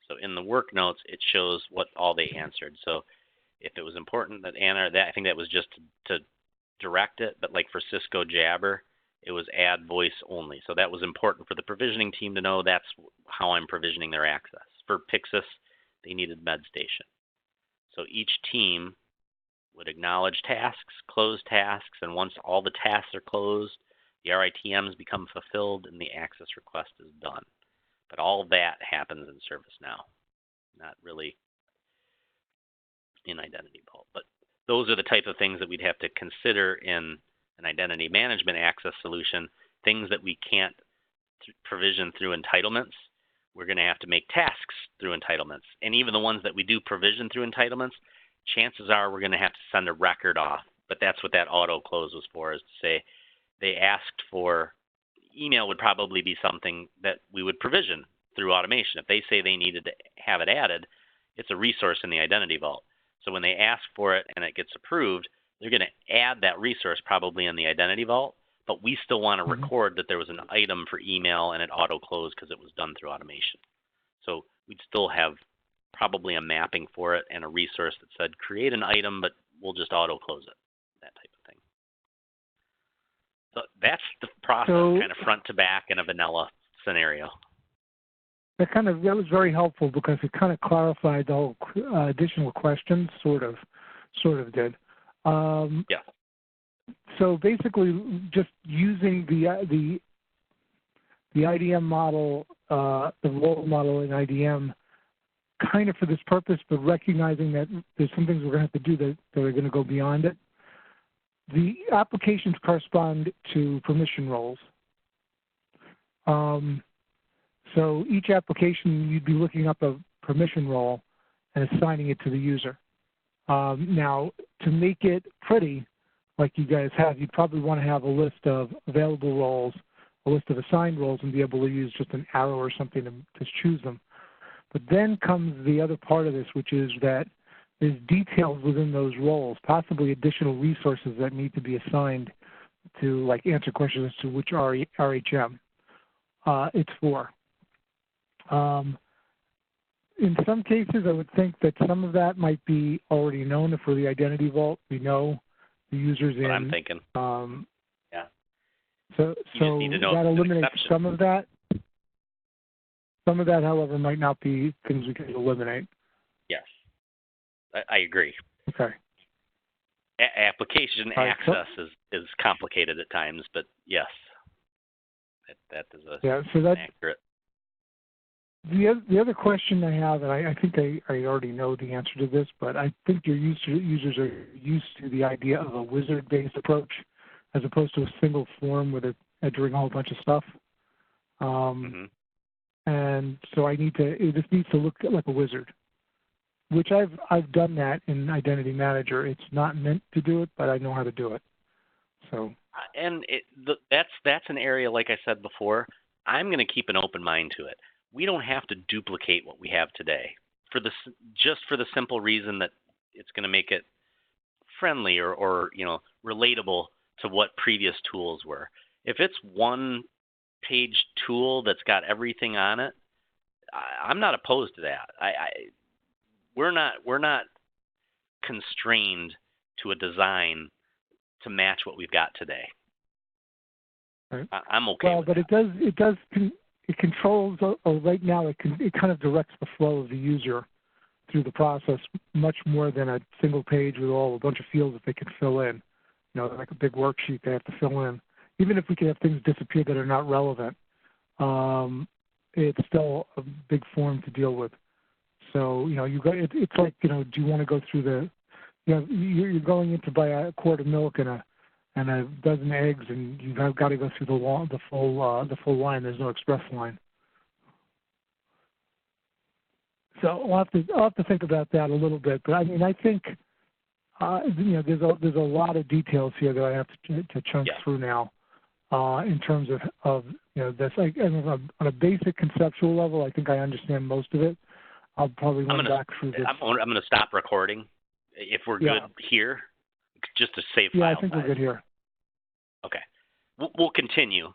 So in the work notes, it shows what all they answered. So if it was important that Anna, I think that was just to direct it, but like for Cisco Jabber, it was add voice only. So that was important for the provisioning team to know that's how I'm provisioning their access. For Pyxis, they needed MedStation. So each team would acknowledge tasks, close tasks, and once all the tasks are closed, the RITMs become fulfilled and the access request is done. But all of that happens in ServiceNow, not really in Identity Vault. But those are the type of things that we'd have to consider in an identity management access solution, things that we can't provision through entitlements. We're going to have to make tasks through entitlements. And even the ones that we do provision through entitlements, chances are we're going to have to send a record off. But that's what that auto close was for, is to say they asked for email would probably be something that we would provision through automation. If they say they needed to have it added, it's a resource in the Identity Vault. So when they ask for it and it gets approved, they're going to add that resource probably in the Identity Vault, but we still want to record that there was an item for email and it auto-closed because it was done through automation. So we'd still have probably a mapping for it and a resource that said create an item, but we'll just auto-close it, that type of thing. So that's the process, kind of front to back in a vanilla scenario. That was very helpful because it kind of clarified the whole additional questions, sort of did. Yeah. So basically, just using the IDM model, the role model in IDM, kind of for this purpose, but recognizing that there's some things we're going to have to do that are going to go beyond it. The applications correspond to permission roles. So each application, you'd be looking up a permission role and assigning it to the user. Now, to make it pretty, like you guys have, you'd probably want to have a list of available roles, a list of assigned roles, and be able to use just an arrow or something to choose them. But then comes the other part of this, which is that there's details within those roles, possibly additional resources that need to be assigned to, like, answer questions as to which RHM it's for. In some cases, I would think that some of that might be already known. If we're the Identity Vault, we know the users in. What I'm thinking. Yeah. So that eliminates some of that. Some of that, however, might not be things we can eliminate. Yes, I agree. Okay. Application access is complicated at times, but yes, that is accurate. The other question I have, and I think I already know the answer to this, but I think your users are used to the idea of a wizard-based approach as opposed to a single form where they're entering a whole bunch of stuff. And so it just needs to look like a wizard, which I've done that in Identity Manager. It's not meant to do it, but I know how to do it. So. And that's an area, like I said before, I'm going to keep an open mind to it. We don't have to duplicate what we have today just for the simple reason that it's going to make it friendly or relatable to what previous tools were. If it's one page tool that's got everything on it, I'm not opposed to that. We're not constrained to a design to match what we've got today. Right. I'm okay with but that. it controls, or right now it kind of directs the flow of the user through the process much more than a single page with a bunch of fields that they can fill in. Like a big worksheet they have to fill in. Even if we can have things disappear that are not relevant, it's still a big form to deal with. So, it's like, do you want to go through you're going in to buy a quart of milk and a dozen eggs, and you've got to go through the full line. There's no express line. So I'll have to think about that a little bit. But I think there's a lot of details here that I have to chunk through now in terms of this. On a basic conceptual level, I think I understand most of it. I'll probably run back through this. I'm going to stop recording if we're good here, just to save file I think size. We're good here. Okay. We'll continue.